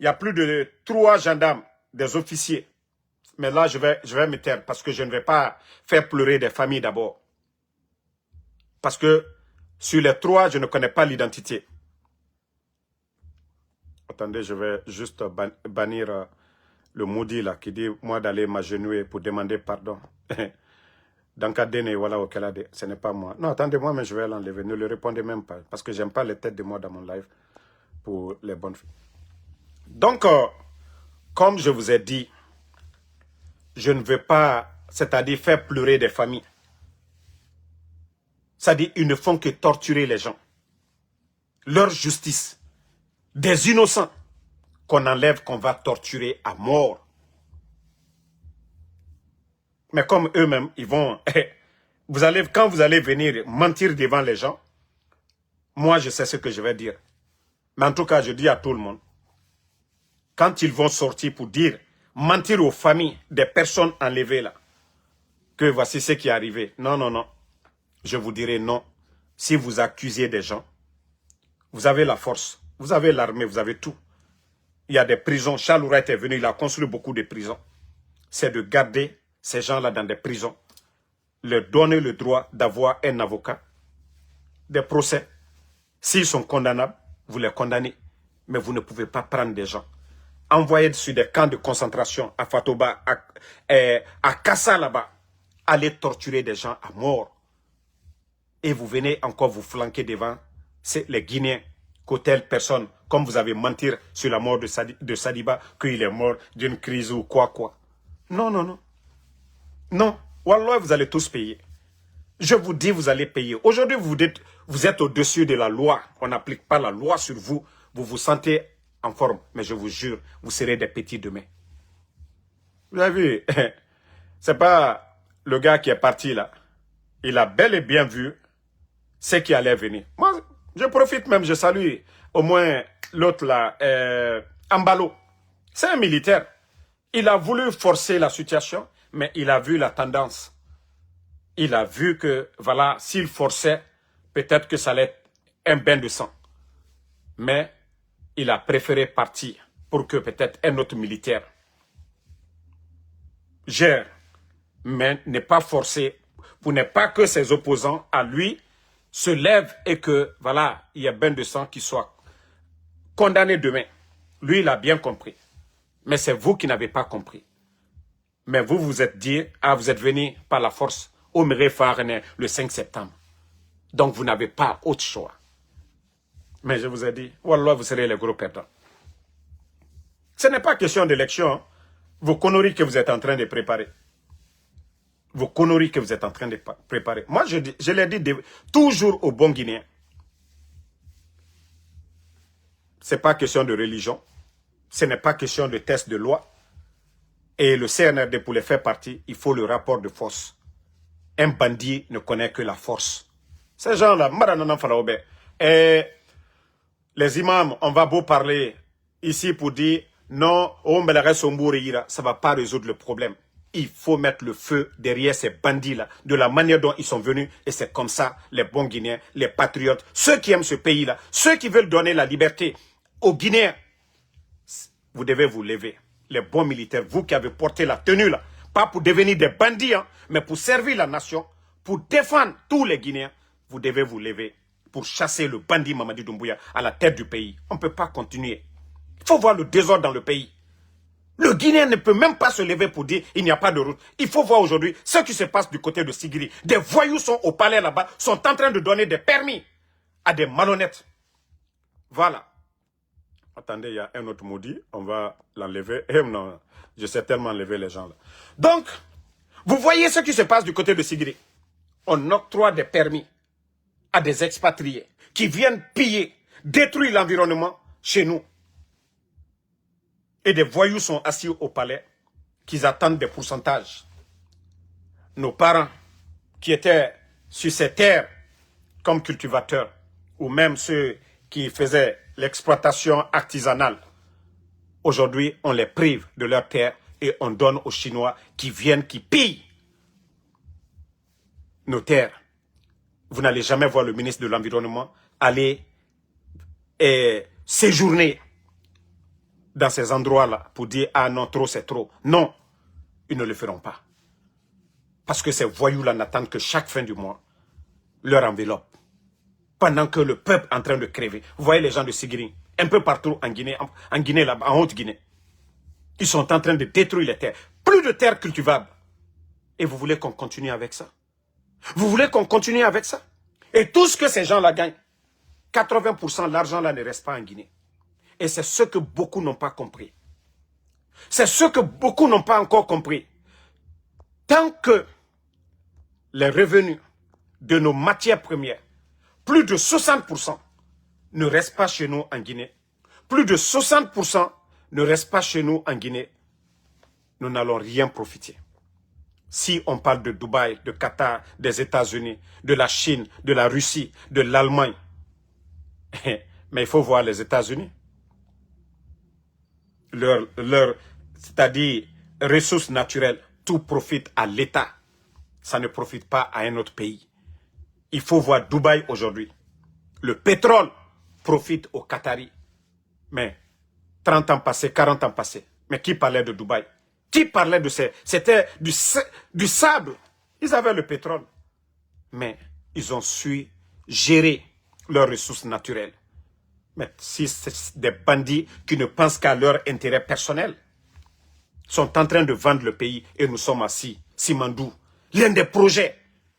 y a plus de 3 gendarmes, des officiers. Mais là, je vais me taire parce que je ne vais pas faire pleurer des familles d'abord. Parce que sur les 3, je ne connais pas l'identité. Attendez, je vais juste bannir le maudit là qui dit moi d'aller m'agenouiller pour demander pardon. Dankadene voilà Okelade, ce n'est pas moi. Non, attendez-moi, mais je vais l'enlever. Ne le répondez même pas parce que j'aime pas les têtes de moi dans mon live pour les bonnes filles. Donc, comme je vous ai dit, je ne veux pas, c'est-à-dire faire pleurer des familles. C'est-à-dire, ils ne font que torturer les gens. Leur justice. Des innocents qu'on enlève, qu'on va torturer à mort. Mais comme eux-mêmes, ils vont... quand vous allez venir mentir devant les gens, moi, je sais ce que je vais dire. Mais en tout cas, je dis à tout le monde, quand ils vont sortir pour dire, mentir aux familles des personnes enlevées là, que voici ce qui est arrivé. Non, non, non. Je vous dirai non. Si vous accusez des gens, vous avez la force, vous avez l'armée, vous avez tout. Il y a des prisons. Chaloura était venu, il a construit beaucoup de prisons. C'est de garder ces gens-là dans des prisons, leur donner le droit d'avoir un avocat, des procès. S'ils sont condamnables, vous les condamnez. Mais vous ne pouvez pas prendre des gens. envoyer sur des camps de concentration à Fatoba, à Kassa là-bas, aller torturer des gens à mort. Et vous venez encore vous flanquer devant les Guinéens, que telle personne, comme vous avez menti sur la mort de Sadiba, qu'il est mort d'une crise ou quoi. Non, non, non. Non, Wallah, vous allez tous payer. Je vous dis, vous allez payer. Aujourd'hui, vous êtes au-dessus de la loi. On n'applique pas la loi sur vous. Vous vous sentez en forme. Mais je vous jure, vous serez des petits demain. Vous avez vu, c'est pas le gars qui est parti là. Il a bel et bien vu ce qui allait venir. Moi, je profite même, je salue au moins l'autre là, Ambalo. C'est un militaire. Il a voulu forcer la situation, mais il a vu la tendance. Il a vu que, voilà, s'il forçait, peut-être que ça allait être un bain de sang. Mais il a préféré partir pour que peut-être un autre militaire gère, mais n'est pas forcé, pour ne pas que ses opposants à lui se lèvent et que, voilà, il y a bain de sang qui soit condamné demain. Lui, il a bien compris. Mais c'est vous qui n'avez pas compris. Mais vous vous êtes dit, ah, vous êtes venu par la force au Méré-Farné le 5 septembre. Donc, vous n'avez pas autre choix. Mais je vous ai dit, Wallah, vous serez les gros perdants. Ce n'est pas question d'élection, hein. Vos conneries que vous êtes en train de préparer. Vos conneries que vous êtes en train de préparer. Moi, je l'ai dit toujours aux bons Guinéens. Ce n'est pas question de religion. Ce n'est pas question de test de loi. Et le CNRD, pour les faire partie, il faut le rapport de force. Un bandit ne connaît que la force. Ces gens-là, et les imams, on va beau parler ici pour dire non, ça ne va pas résoudre le problème. Il faut mettre le feu derrière ces bandits-là, de la manière dont ils sont venus. Et c'est comme ça, les bons Guinéens, les patriotes, ceux qui aiment ce pays-là, ceux qui veulent donner la liberté aux Guinéens, vous devez vous lever. Les bons militaires, vous qui avez porté la tenue là, pas pour devenir des bandits, hein, mais pour servir la nation, pour défendre tous les Guinéens, vous devez vous lever pour chasser le bandit Mamadi Doumbouya à la tête du pays. On ne peut pas continuer. Il faut voir le désordre dans le pays. Le Guinéen ne peut même pas se lever pour dire il n'y a pas de route. Il faut voir aujourd'hui ce qui se passe du côté de Sigiri. Des voyous sont au palais là-bas, sont en train de donner des permis à des malhonnêtes. Voilà. Attendez, il y a un autre maudit, on va l'enlever. Non, je sais tellement enlever les gens là. Donc, vous voyez ce qui se passe du côté de Sigiri. On octroie des permis à des expatriés qui viennent piller, détruire l'environnement chez nous. Et des voyous sont assis au palais qui attendent des pourcentages. Nos parents qui étaient sur ces terres comme cultivateurs, ou même ceux qui faisaient l'exploitation artisanale, aujourd'hui on les prive de leurs terres et on donne aux Chinois qui viennent, qui pillent nos terres. Vous n'allez jamais voir le ministre de l'Environnement aller séjourner dans ces endroits-là pour dire « Ah non, trop c'est trop ». Non, ils ne le feront pas. Parce que ces voyous-là n'attendent que chaque fin du mois leur enveloppe. Pendant que le peuple est en train de crever. Vous voyez les gens de Sigiri, un peu partout en Guinée là-bas, en Haute-Guinée. Ils sont en train de détruire les terres. Plus de terres cultivables. Et vous voulez qu'on continue avec ça? Vous voulez qu'on continue avec ça? Et tout ce que ces gens-là gagnent, 80% de l'argent là ne reste pas en Guinée. Et c'est ce que beaucoup n'ont pas compris. C'est ce que beaucoup n'ont pas encore compris. Tant que les revenus de nos matières premières, plus de 60% ne restent pas chez nous en Guinée, plus de 60% ne restent pas chez nous en Guinée, nous n'allons rien profiter. Si on parle de Dubaï, de Qatar, des États-Unis, de la Chine, de la Russie, de l'Allemagne, mais il faut voir les États-Unis. C'est-à-dire ressources naturelles, tout profite à l'État. Ça ne profite pas à un autre pays. Il faut voir Dubaï aujourd'hui. Le pétrole profite aux Qataris. Mais 30 ans passés, 40 ans passés. Mais qui parlait de Dubaï? Qui parlait de ces... C'était du sable. Ils avaient le pétrole. Mais ils ont su gérer leurs ressources naturelles. Mais si c'est des bandits qui ne pensent qu'à leur intérêt personnel, sont en train de vendre le pays et nous sommes assis, Simandou, l'un des projets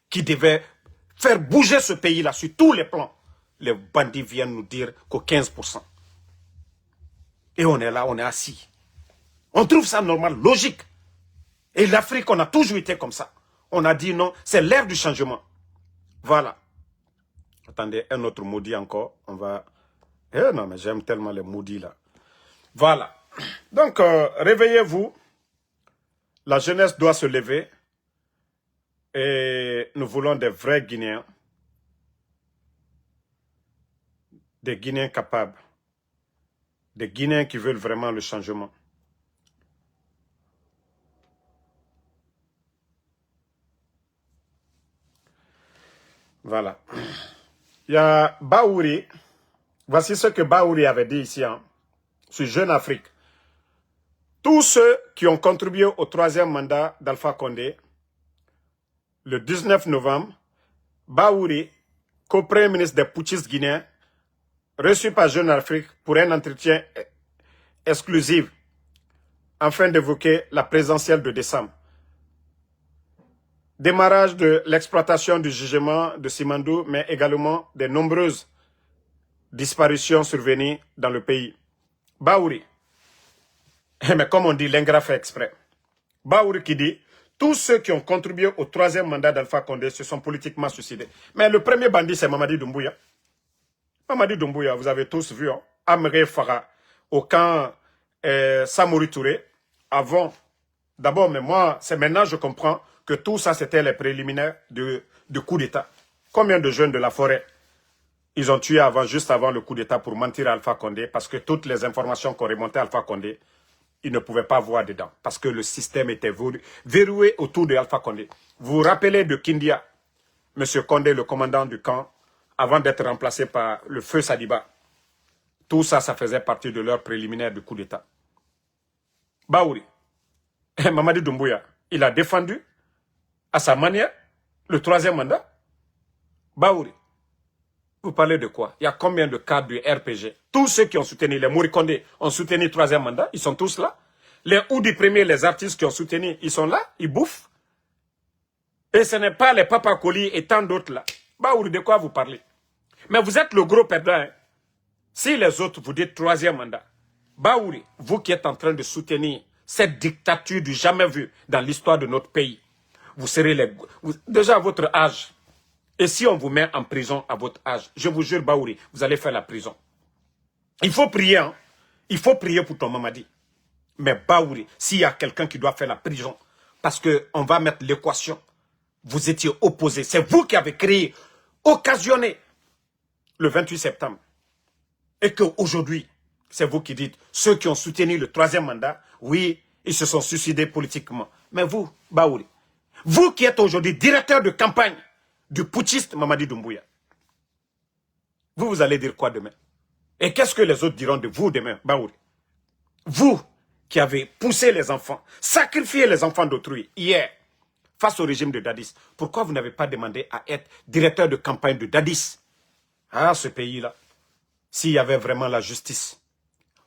qui devait faire bouger ce pays-là sur tous les plans. Les bandits viennent nous dire qu'au 15%. Et on est là, on est assis. On trouve ça normal, logique. Et l'Afrique, on a toujours été comme ça. On a dit non, c'est l'ère du changement. Voilà. Attendez, un autre maudit encore. On va... Eh non, mais j'aime tellement les maudits là. Voilà. Donc, réveillez-vous. La jeunesse doit se lever. Et nous voulons des vrais Guinéens. Des Guinéens capables. Des Guinéens qui veulent vraiment le changement. Voilà. Il y a Baouri. Voici ce que Baouri avait dit ici, hein, sur Jeune Afrique. Tous ceux qui ont contribué au 3e mandat d'Alpha Condé, le 19 novembre, Baouri, co-premier ministre des putschistes guinéens, reçu par Jeune Afrique pour un entretien exclusif afin d'évoquer la présidentielle de décembre. Démarrage de l'exploitation du jugement de Simandou, mais également des nombreuses disparitions survenues dans le pays. Baouri, mais comme on dit, l'ingrat fait exprès. Baouri qui dit, tous ceux qui ont contribué au 3e mandat d'Alpha Condé se sont politiquement suicidés. Mais le premier bandit, c'est Mamadi Doumbouya. Mamadi Doumbouya, vous avez tous vu, hein, Amré Farah, au camp Samori Touré, avant. D'abord, mais moi, c'est maintenant je comprends que tout ça, c'était les préliminaires de coup d'État. Combien de jeunes de la forêt ils ont tué juste avant le coup d'État pour mentir à Alpha Condé, parce que toutes les informations qu'on remontait à Alpha Condé, ils ne pouvaient pas voir dedans, parce que le système était verrouillé autour de Alpha Condé. Vous vous rappelez de Kindia, M. Condé, le commandant du camp, avant d'être remplacé par le feu Sadiba. Tout ça, ça faisait partie de leur préliminaire du coup d'État. Baouri, Mamadi Doumbouya, il a défendu à sa manière le 3e mandat. Baouri, vous parlez de quoi? Il y a combien de cadres du RPG? Tous ceux qui ont soutenu, les Mourikondé ont soutenu le 3e mandat, ils sont tous là. Les Oudi premiers, les artistes qui ont soutenu, ils sont là, ils bouffent. Et ce n'est pas les Papa Koli et tant d'autres là. Baouri, de quoi vous parlez? Mais vous êtes le gros perdant. Hein? Si les autres vous dites 3e mandat, Baouri, vous qui êtes en train de soutenir cette dictature du jamais vu dans l'histoire de notre pays, vous serez déjà à votre âge. Et si on vous met en prison à votre âge, je vous jure, Baouri, vous allez faire la prison. Il faut prier, hein? Il faut prier pour ton Mamadi. Mais Baouri, s'il y a quelqu'un qui doit faire la prison, parce qu'on va mettre l'équation, vous étiez opposé. C'est vous qui avez créé, occasionné le 28 septembre. Et qu'aujourd'hui, c'est vous qui dites, ceux qui ont soutenu le 3e mandat, oui, ils se sont suicidés politiquement. Mais vous, Baouri, vous qui êtes aujourd'hui directeur de campagne du putschiste Mamadi Doumbouya, vous allez dire quoi demain? Et qu'est-ce que les autres diront de vous demain, Baouri? Vous qui avez poussé les enfants, sacrifié les enfants d'autrui hier, face au régime de Dadis, pourquoi vous n'avez pas demandé à être directeur de campagne de Dadis? Ah, ce pays-là, s'il y avait vraiment la justice,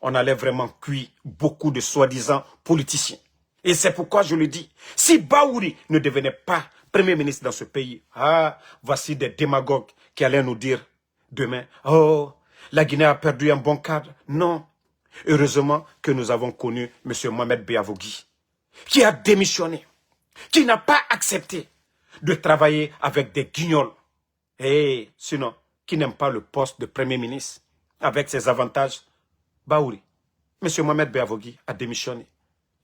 on allait vraiment cuire beaucoup de soi-disant politiciens. Et c'est pourquoi je le dis, si Baouri ne devenait pas Premier ministre dans ce pays, ah, voici des démagogues qui allaient nous dire demain, oh, la Guinée a perdu un bon cadre. Non. Heureusement que nous avons connu M. Mohamed Beavogui, qui a démissionné, qui n'a pas accepté de travailler avec des guignols. Et sinon, qui n'aime pas le poste de Premier ministre, avec ses avantages. Baouri, M. Mohamed Beavogui a démissionné.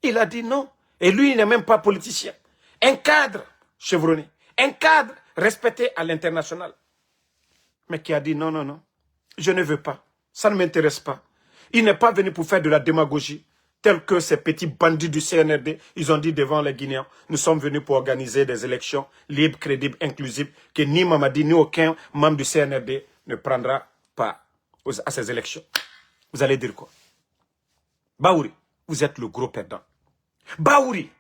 Il a dit non. Et lui, il n'est même pas politicien. Un cadre chevronné, un cadre respecté à l'international. Mais qui a dit non, non, non, je ne veux pas, ça ne m'intéresse pas. Il n'est pas venu pour faire de la démagogie, tel que ces petits bandits du CNRD, ils ont dit devant les Guinéens, nous sommes venus pour organiser des élections libres, crédibles, inclusives, que ni Mamadi, ni aucun membre du CNRD ne prendra part à ces élections. Vous allez dire quoi? Baouri, vous êtes le gros perdant. Baouri,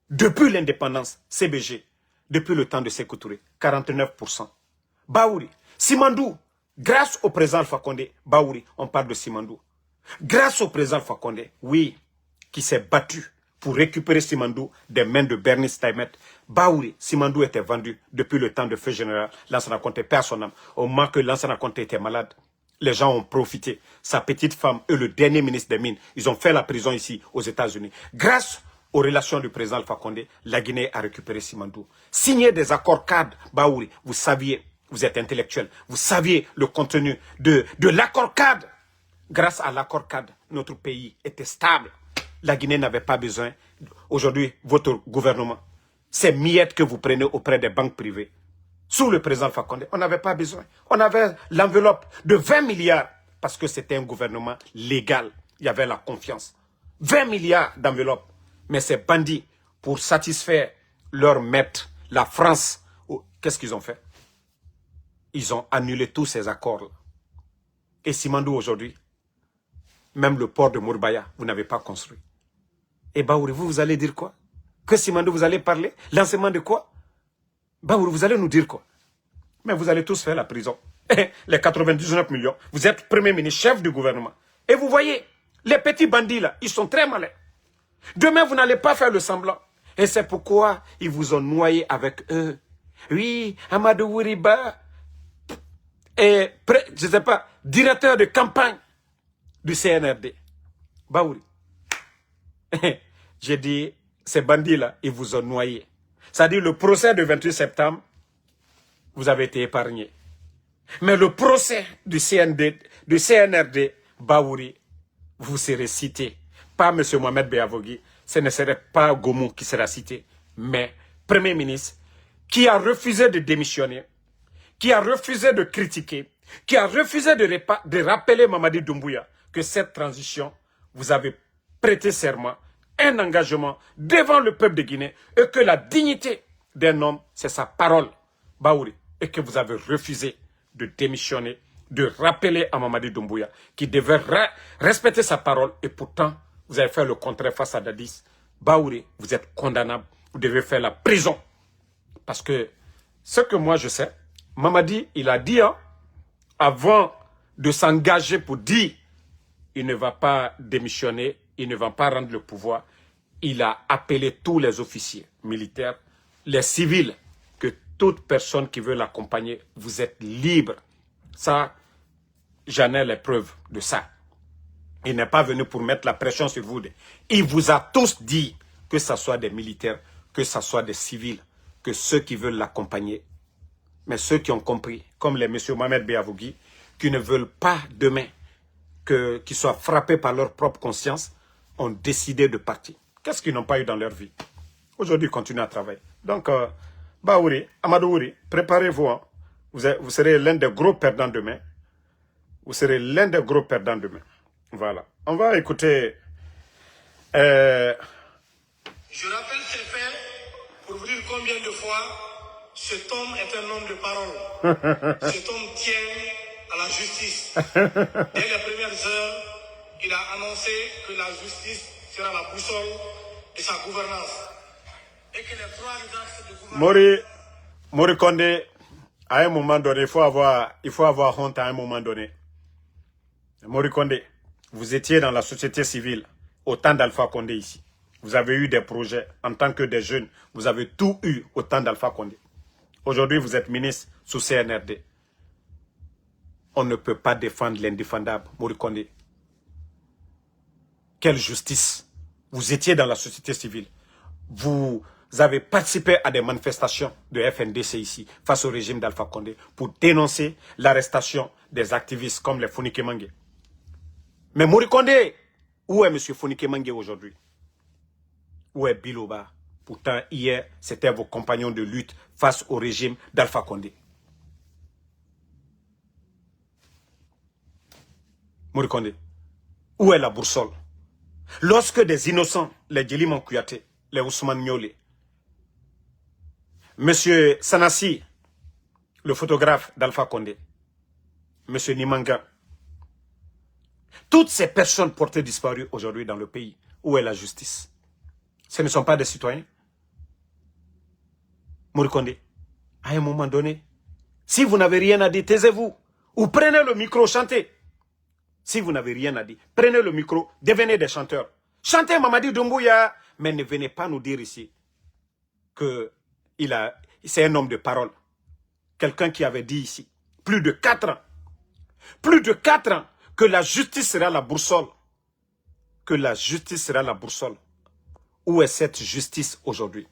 depuis l'indépendance, CBG, depuis le temps de Sékou Touré, 49%. Baouri, Simandou, Grâce au président Alpha Condé, Baouri, on parle de Simandou. Grâce au président Alpha Condé, oui, qui s'est battu pour récupérer Simandou des mains de Bernice Taimet. Baouri, Simandou était vendu depuis le temps de feu général. Lansana Conté perd son âme. Au moment que Lansana Conté était malade, les gens ont profité. Sa petite femme et le dernier ministre des Mines, ils ont fait la prison ici aux États-Unis. Grâce aux relations du président Alpha Condé, la Guinée a récupéré Simandou. Signer des accords cadres, Baouri, vous saviez, vous êtes intellectuel, vous saviez le contenu de l'accord cadre. Grâce à l'accord cadre, notre pays était stable. La Guinée n'avait pas besoin. Aujourd'hui, votre gouvernement, ces miettes que vous prenez auprès des banques privées, sous le président Alpha Condé, on n'avait pas besoin. On avait l'enveloppe de 20 milliards parce que c'était un gouvernement légal. Il y avait la confiance. 20 milliards d'enveloppe. Mais ces bandits, pour satisfaire leur maître, la France, qu'est-ce qu'ils ont fait? Ils ont annulé tous ces accords-là. Et Simandou aujourd'hui, même le port de Mourbaya, vous n'avez pas construit. Et Baouri, vous allez dire quoi? Que Simandou, vous allez parler? L'enseignement de quoi? Baouri, vous allez nous dire quoi? Mais vous allez tous faire la prison. Les 99 millions, vous êtes premier ministre, chef du gouvernement. Et vous voyez, les petits bandits là, ils sont très malins. Demain, vous n'allez pas faire le semblant. Et c'est pourquoi ils vous ont noyé avec eux. Oui, Amadou Ouriba, et, je ne sais pas, directeur de campagne du CNRD. Baouri. J'ai dit, ces bandits-là, ils vous ont noyé. C'est-à-dire, le procès du 28 septembre, vous avez été épargné. Mais le procès du CNRD, Baouri, vous serez cité. Pas M. Mohamed Beavogui, ce ne serait pas Gomou qui sera cité, mais Premier ministre, qui a refusé de démissionner, qui a refusé de critiquer, qui a refusé de rappeler Mamadi Doumbouya que cette transition, vous avez prêté serment, un engagement devant le peuple de Guinée, et que la dignité d'un homme, c'est sa parole, Baouri, et que vous avez refusé de démissionner, de rappeler à Mamadi Doumbouya qui devait respecter sa parole, et pourtant, vous avez fait le contraire face à Dadis. Baouri, vous êtes condamnable, vous devez faire la prison. Parce que ce que moi je sais, Mamadi, il a dit, hein, avant de s'engager pour dire il ne va pas démissionner, il ne va pas rendre le pouvoir, il a appelé tous les officiers militaires, les civils, que toute personne qui veut l'accompagner, vous êtes libre. Ça, j'en ai les preuves de ça. Il n'est pas venu pour mettre la pression sur vous. Il vous a tous dit, que ce soit des militaires, que ce soit des civils, que ceux qui veulent l'accompagner, mais ceux qui ont compris, comme les messieurs Mohamed Beavogui, qui ne veulent pas demain qu'ils soient frappés par leur propre conscience, ont décidé de partir. Qu'est-ce qu'ils n'ont pas eu dans leur vie? Aujourd'hui, ils continuent à travailler. Donc, Baouri, Amadou Ouri, préparez-vous. Hein. Vous serez l'un des gros perdants demain. Vous serez l'un des gros perdants demain. Voilà. On va écouter...
Je rappelle ces faits pour vous dire combien de fois cet homme est un homme de parole. Cet homme tient à la justice. Dès les premières heures, il a annoncé que la justice sera la boussole de sa gouvernance. Et que les trois axes de gouvernance...
Mori Condé, à un moment donné, il faut avoir honte à un moment donné. Mori Condé, vous étiez dans la société civile au temps d'Alpha Condé ici. Vous avez eu des projets en tant que des jeunes. Vous avez tout eu au temps d'Alpha Condé. Aujourd'hui, vous êtes ministre sous CNRD. On ne peut pas défendre l'indéfendable, Mori Condé. Quelle justice! Vous étiez dans la société civile. Vous avez participé à des manifestations de FNDC ici, face au régime d'Alpha Condé, pour dénoncer l'arrestation des activistes comme les Fonike Mangue. Mais Mori Condé, où est M. Fonike Mangue aujourd'hui? Où est Biloba? Pourtant, hier, c'était vos compagnons de lutte face au régime d'Alpha Condé. Mori Condé, où est la boussole? Lorsque des innocents, les Djelimon Kouyaté, les Ousmane Niolé, M. Sanassi, le photographe d'Alpha Condé, M. Nimanga, toutes ces personnes portées disparues aujourd'hui dans le pays, où est la justice? Ce ne sont pas des citoyens. Mori Condé, à un moment donné, si vous n'avez rien à dire, taisez-vous. Ou prenez le micro, chantez. Si vous n'avez rien à dire, prenez le micro, devenez des chanteurs. Chantez Mamadi Doumbouya, mais ne venez pas nous dire ici que c'est un homme de parole. Quelqu'un qui avait dit ici, plus de 4 ans, que la justice sera la boussole. Que la justice sera la boussole. Où est cette justice aujourd'hui?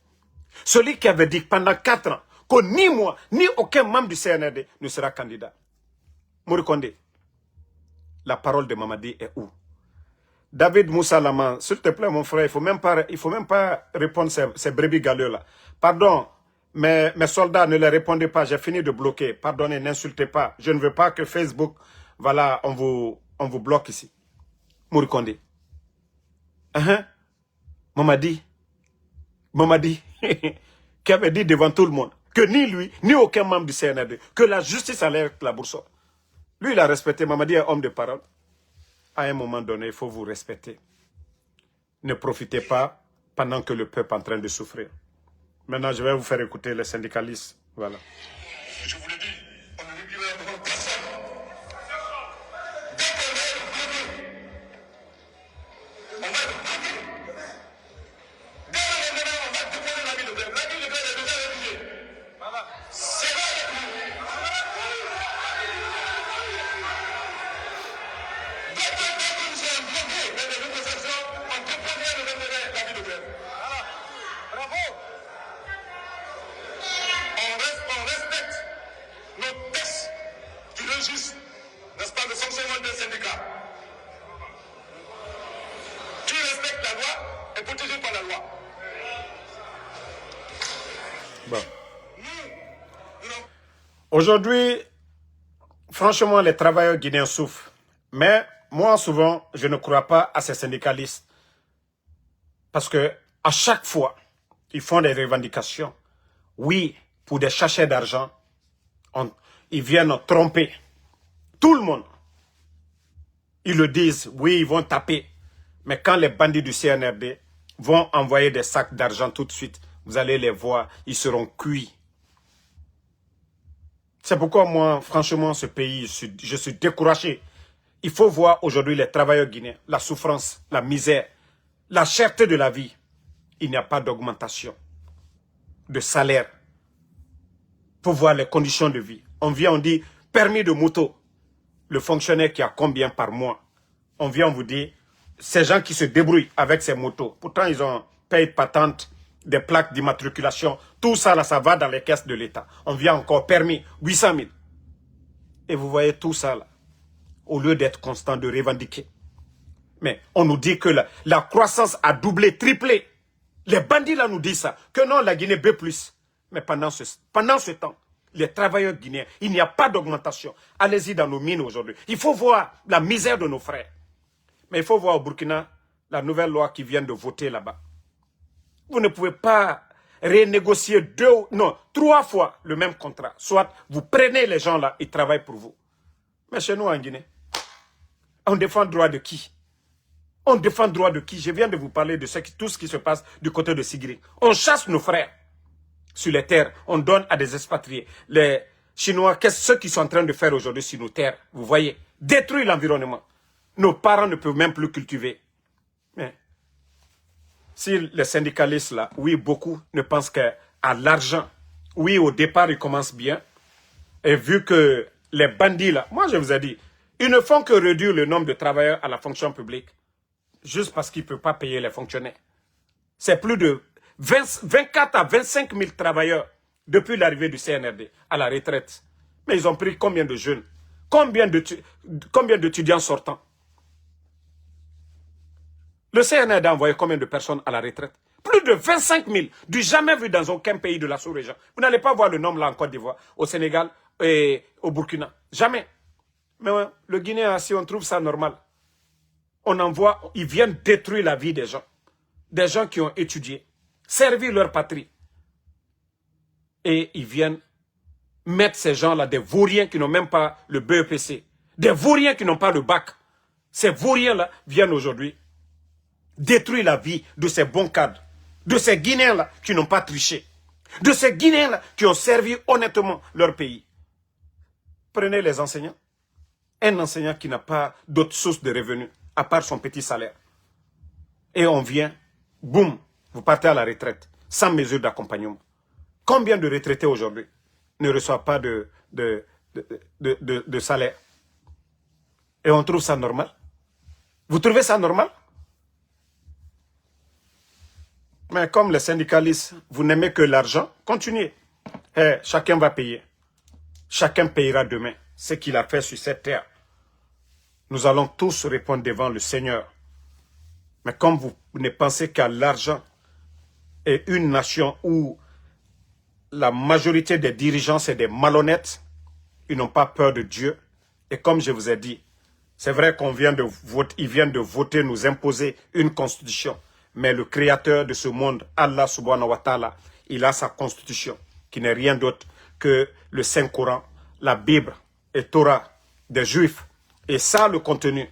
Celui qui avait dit pendant 4 ans que ni moi, ni aucun membre du CNRD ne sera candidat. Morikonde, la parole de Mamadi est où? David Moussa Laman, s'il te plaît mon frère, il faut même pas répondre ces brebis galeux là. Pardon, mais mes soldats ne les répondez pas, j'ai fini de bloquer. Pardonnez, n'insultez pas. Je ne veux pas que Facebook, voilà, on vous bloque ici. Morikonde. Mamadi, qui avait dit devant tout le monde que ni lui, ni aucun membre du CNRD, que la justice allait être la boussole. Lui, il a respecté. Mamadi est homme de parole. À un moment donné, il faut vous respecter. Ne profitez pas pendant que le peuple est en train de souffrir. Maintenant, je vais vous faire écouter les syndicalistes. Voilà.
Je vous l'ai dit, on ne réglera devant personne. On va déposer la ville de Grève. La ville de Grève est déjà rédigée. C'est vrai. On respecte nos textes qui régissent, n'est-ce pas, le fonctionnement des syndicats. Qui respecte la loi est protégé par la loi.
Bon. Aujourd'hui, franchement, les travailleurs guinéens souffrent. Mais moi, souvent, je ne crois pas à ces syndicalistes. Parce que à chaque fois, ils font des revendications. Oui, pour des sachets d'argent, ils viennent tromper tout le monde. Ils le disent, oui, ils vont taper. Mais quand les bandits du CNRD vont envoyer des sacs d'argent tout de suite, vous allez les voir, ils seront cuits. C'est pourquoi moi, franchement, ce pays, je suis découragé. Il faut voir aujourd'hui les travailleurs guinéens, la souffrance, la misère, la cherté de la vie. Il n'y a pas d'augmentation de salaire. Pour voir les conditions de vie. On vient, on dit, permis de moto. Le fonctionnaire qui a combien par mois? On vient, on vous dit, ces gens qui se débrouillent avec ces motos. Pourtant, ils ont payé patente, des plaques d'immatriculation. Tout ça, là, ça va dans les caisses de l'État. On vient encore, permis, 800 000. Et vous voyez tout ça, là, au lieu d'être constant, de revendiquer. Mais on nous dit que la croissance a doublé, triplé. Les bandits, là, nous disent ça. Que non, la Guinée B+. Mais pendant ce temps, les travailleurs guinéens, il n'y a pas d'augmentation. Allez-y dans nos mines aujourd'hui. Il faut voir la misère de nos frères. Mais il faut voir au Burkina la nouvelle loi qui vient de voter là-bas. Vous ne pouvez pas renégocier 3 fois le même contrat. Soit vous prenez les gens là, ils travaillent pour vous. Mais chez nous en Guinée, on défend le droit de qui? On défend le droit de qui? Je viens de vous parler de tout ce qui se passe du côté de Sigiri. On chasse nos frères sur les terres. On donne à des expatriés. Les Chinois, qu'est-ce qu'ils sont en train de faire aujourd'hui sur nos terres? Vous voyez, détruire l'environnement. Nos parents ne peuvent même plus cultiver. Mais si les syndicalistes là, oui, beaucoup ne pensent qu'à l'argent. Oui, au départ, ils commencent bien. Et vu que les bandits là, moi je vous ai dit, ils ne font que réduire le nombre de travailleurs à la fonction publique. Juste parce qu'ils ne peuvent pas payer les fonctionnaires. C'est plus de 24 à 25 000 travailleurs depuis l'arrivée du CNRD à la retraite. Mais ils ont pris combien de jeunes? Combien d'étudiants sortants? Le CNRD a envoyé combien de personnes à la retraite? Plus de 25 000, du jamais vu dans aucun pays de la sous-région. Vous n'allez pas voir le nombre là en Côte d'Ivoire, au Sénégal et au Burkina. Jamais. Mais ouais, le Guinéen, si on trouve ça normal, on envoie, ils viennent détruire la vie des gens. Des gens qui ont étudié, servi leur patrie. Et ils viennent mettre ces gens-là, des vauriens qui n'ont même pas le BEPC, des vauriens qui n'ont pas le bac. Ces vauriens-là viennent aujourd'hui détruire la vie de ces bons cadres, de ces Guinéens-là qui n'ont pas triché, de ces Guinéens-là qui ont servi honnêtement leur pays. Prenez les enseignants. Un enseignant qui n'a pas d'autre source de revenus, à part son petit salaire. Et on vient, boum, vous partez à la retraite, sans mesure d'accompagnement. Combien de retraités aujourd'hui ne reçoivent pas de salaire? Et on trouve ça normal? Vous trouvez ça normal? Mais comme les syndicalistes, vous n'aimez que l'argent, continuez. Chacun va payer. Chacun payera demain ce qu'il a fait sur cette terre. Nous allons tous répondre devant le Seigneur. Mais comme vous ne pensez qu'à l'argent et une nation où la majorité des dirigeants, c'est des malhonnêtes, ils n'ont pas peur de Dieu. Et comme je vous ai dit, c'est vrai qu'on vient de voter, ils viennent de voter, nous imposer une constitution. Mais le créateur de ce monde, Allah subhanahu wa ta'ala, il a sa constitution, qui n'est rien d'autre que le Saint-Coran, la Bible et Torah des Juifs. Et ça, le contenu,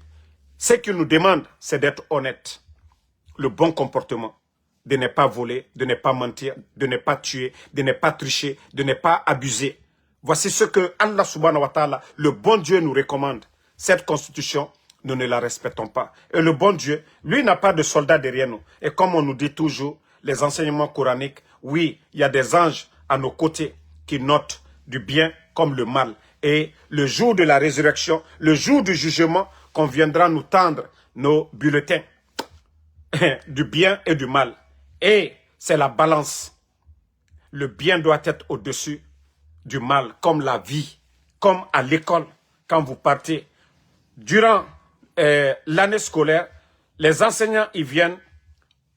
ce qu'il nous demande, c'est d'être honnête. Le bon comportement, de ne pas voler, de ne pas mentir, de ne pas tuer, de ne pas tricher, de ne pas abuser. Voici ce que Allah subhanahu wa ta'ala, le bon Dieu nous recommande. Cette constitution, nous ne la respectons pas. Et le bon Dieu, lui, n'a pas de soldats derrière nous. Et comme on nous dit toujours, les enseignements coraniques, oui, il y a des anges à nos côtés qui notent du bien comme le mal. Et le jour de la résurrection, le jour du jugement, qu'on viendra nous tendre nos bulletins du bien et du mal. Et c'est la balance. Le bien doit être au-dessus du mal, comme la vie, comme à l'école, quand vous partez. Durant l'année scolaire, les enseignants, ils viennent,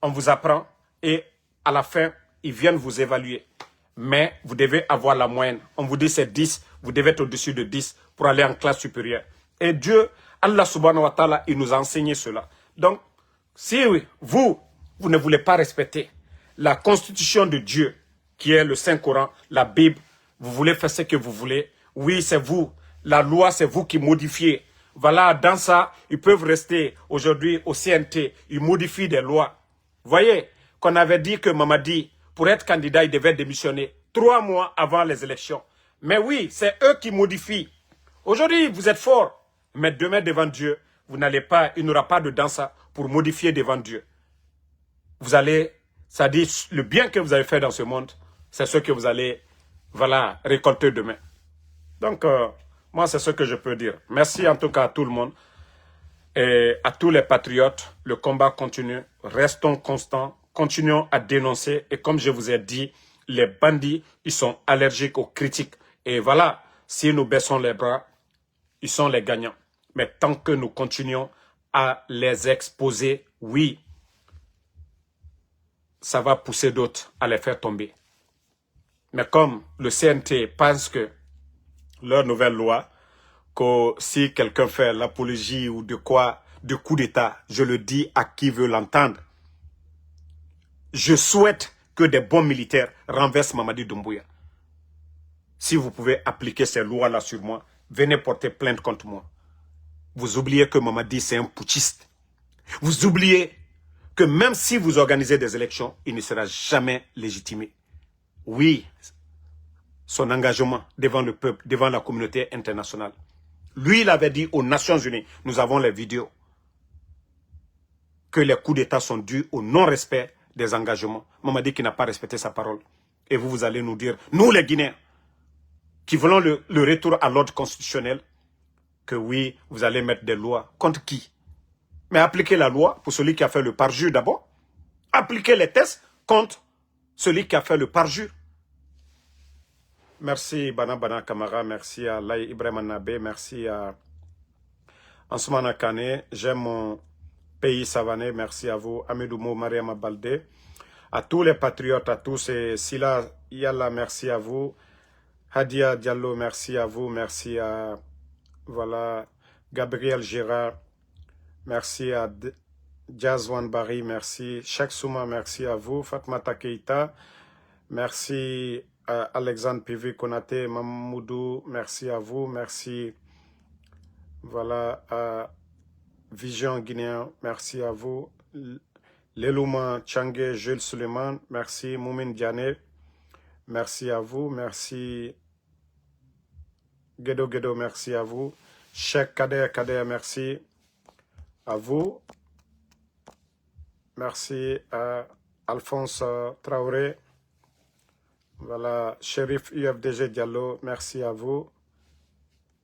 on vous apprend, et à la fin, ils viennent vous évaluer. Mais vous devez avoir la moyenne. On vous dit c'est 10, vous devez être au-dessus de 10 pour aller en classe supérieure. Et Dieu, Allah subhanahu wa ta'ala, il nous a enseigné cela. Donc, si vous ne voulez pas respecter la constitution de Dieu, qui est le Saint-Coran, la Bible, vous voulez faire ce que vous voulez, oui, c'est vous. La loi, c'est vous qui modifiez. Voilà, dans ça, ils peuvent rester aujourd'hui au CNT, ils modifient des lois. Vous voyez, qu'on avait dit que Mamadi, pour être candidat, il devait démissionner 3 mois avant les élections. Mais oui, c'est eux qui modifient. Aujourd'hui, vous êtes forts, mais demain devant Dieu, vous n'allez pas, il n'y aura pas de dansa pour modifier devant Dieu. Vous allez, ça dit, le bien que vous avez fait dans ce monde, c'est ce que vous allez, voilà, récolter demain. Donc, moi, c'est ce que je peux dire. Merci en tout cas à tout le monde et à tous les patriotes. Le combat continue. Restons constants. Continuons à dénoncer. Et comme je vous ai dit, les bandits, ils sont allergiques aux critiques. Et voilà, si nous baissons les bras, ils sont les gagnants. Mais tant que nous continuons à les exposer, oui, ça va pousser d'autres à les faire tomber. Mais comme le CNT pense que leur nouvelle loi, que si quelqu'un fait l'apologie ou de quoi, de coup d'État, je le dis à qui veut l'entendre. Je souhaite que des bons militaires renversent Mamadi Doumbouya. Si vous pouvez appliquer ces lois-là sur moi, venez porter plainte contre moi. Vous oubliez que Mamadi, c'est un putschiste. Vous oubliez que même si vous organisez des élections, il ne sera jamais légitimé. Oui, son engagement devant le peuple, devant la communauté internationale. Lui, il avait dit aux Nations Unies, nous avons les vidéos, que les coups d'État sont dus au non-respect des engagements. Mamadi qui n'a pas respecté sa parole. Et vous allez nous dire, nous les Guinéens, qui voulons le retour à l'ordre constitutionnel, que oui, vous allez mettre des lois. Contre qui? Mais appliquez la loi pour celui qui a fait le parjure d'abord. Appliquez les tests contre celui qui a fait le parjure. Merci Bana Bana Kamara, merci à Laï Ibrahim Nabé, merci à Ansoumana Kane, j'aime mon pays savané, merci à vous, Amidoumo Mariama Baldé, à tous les patriotes, à tous, et Sila Yalla, merci à vous, Hadia Diallo, merci à vous, merci à, voilà, Gabriel Gérard, merci à Jazwan Bari, merci, Cheikh Souma, merci à vous, Fatmata Keita, merci à Alexandre Pivi Konate, Mamoudou, merci à vous, merci, voilà, à Vision Guinéen, merci à vous, Lelouma Tchangé, Jules Suleiman, merci, Moumine Diané, merci à vous, merci, Gedo Gedo, merci à vous, Cheikh Kader, merci à vous. Merci à Alphonse Traoré. Voilà, Shérif UFDG Diallo, merci à vous.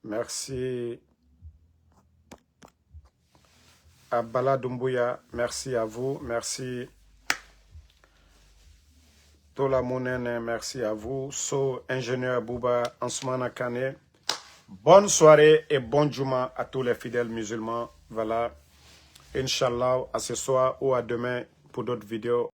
Merci à Bala Doumbouya, merci à vous. Merci Tola Mounene, merci à vous. So, ingénieur Bouba Ansoumana Kane. Bonne soirée et bon Juma à tous les fidèles musulmans. Voilà. Inch'Allah, à ce soir ou à demain pour d'autres vidéos.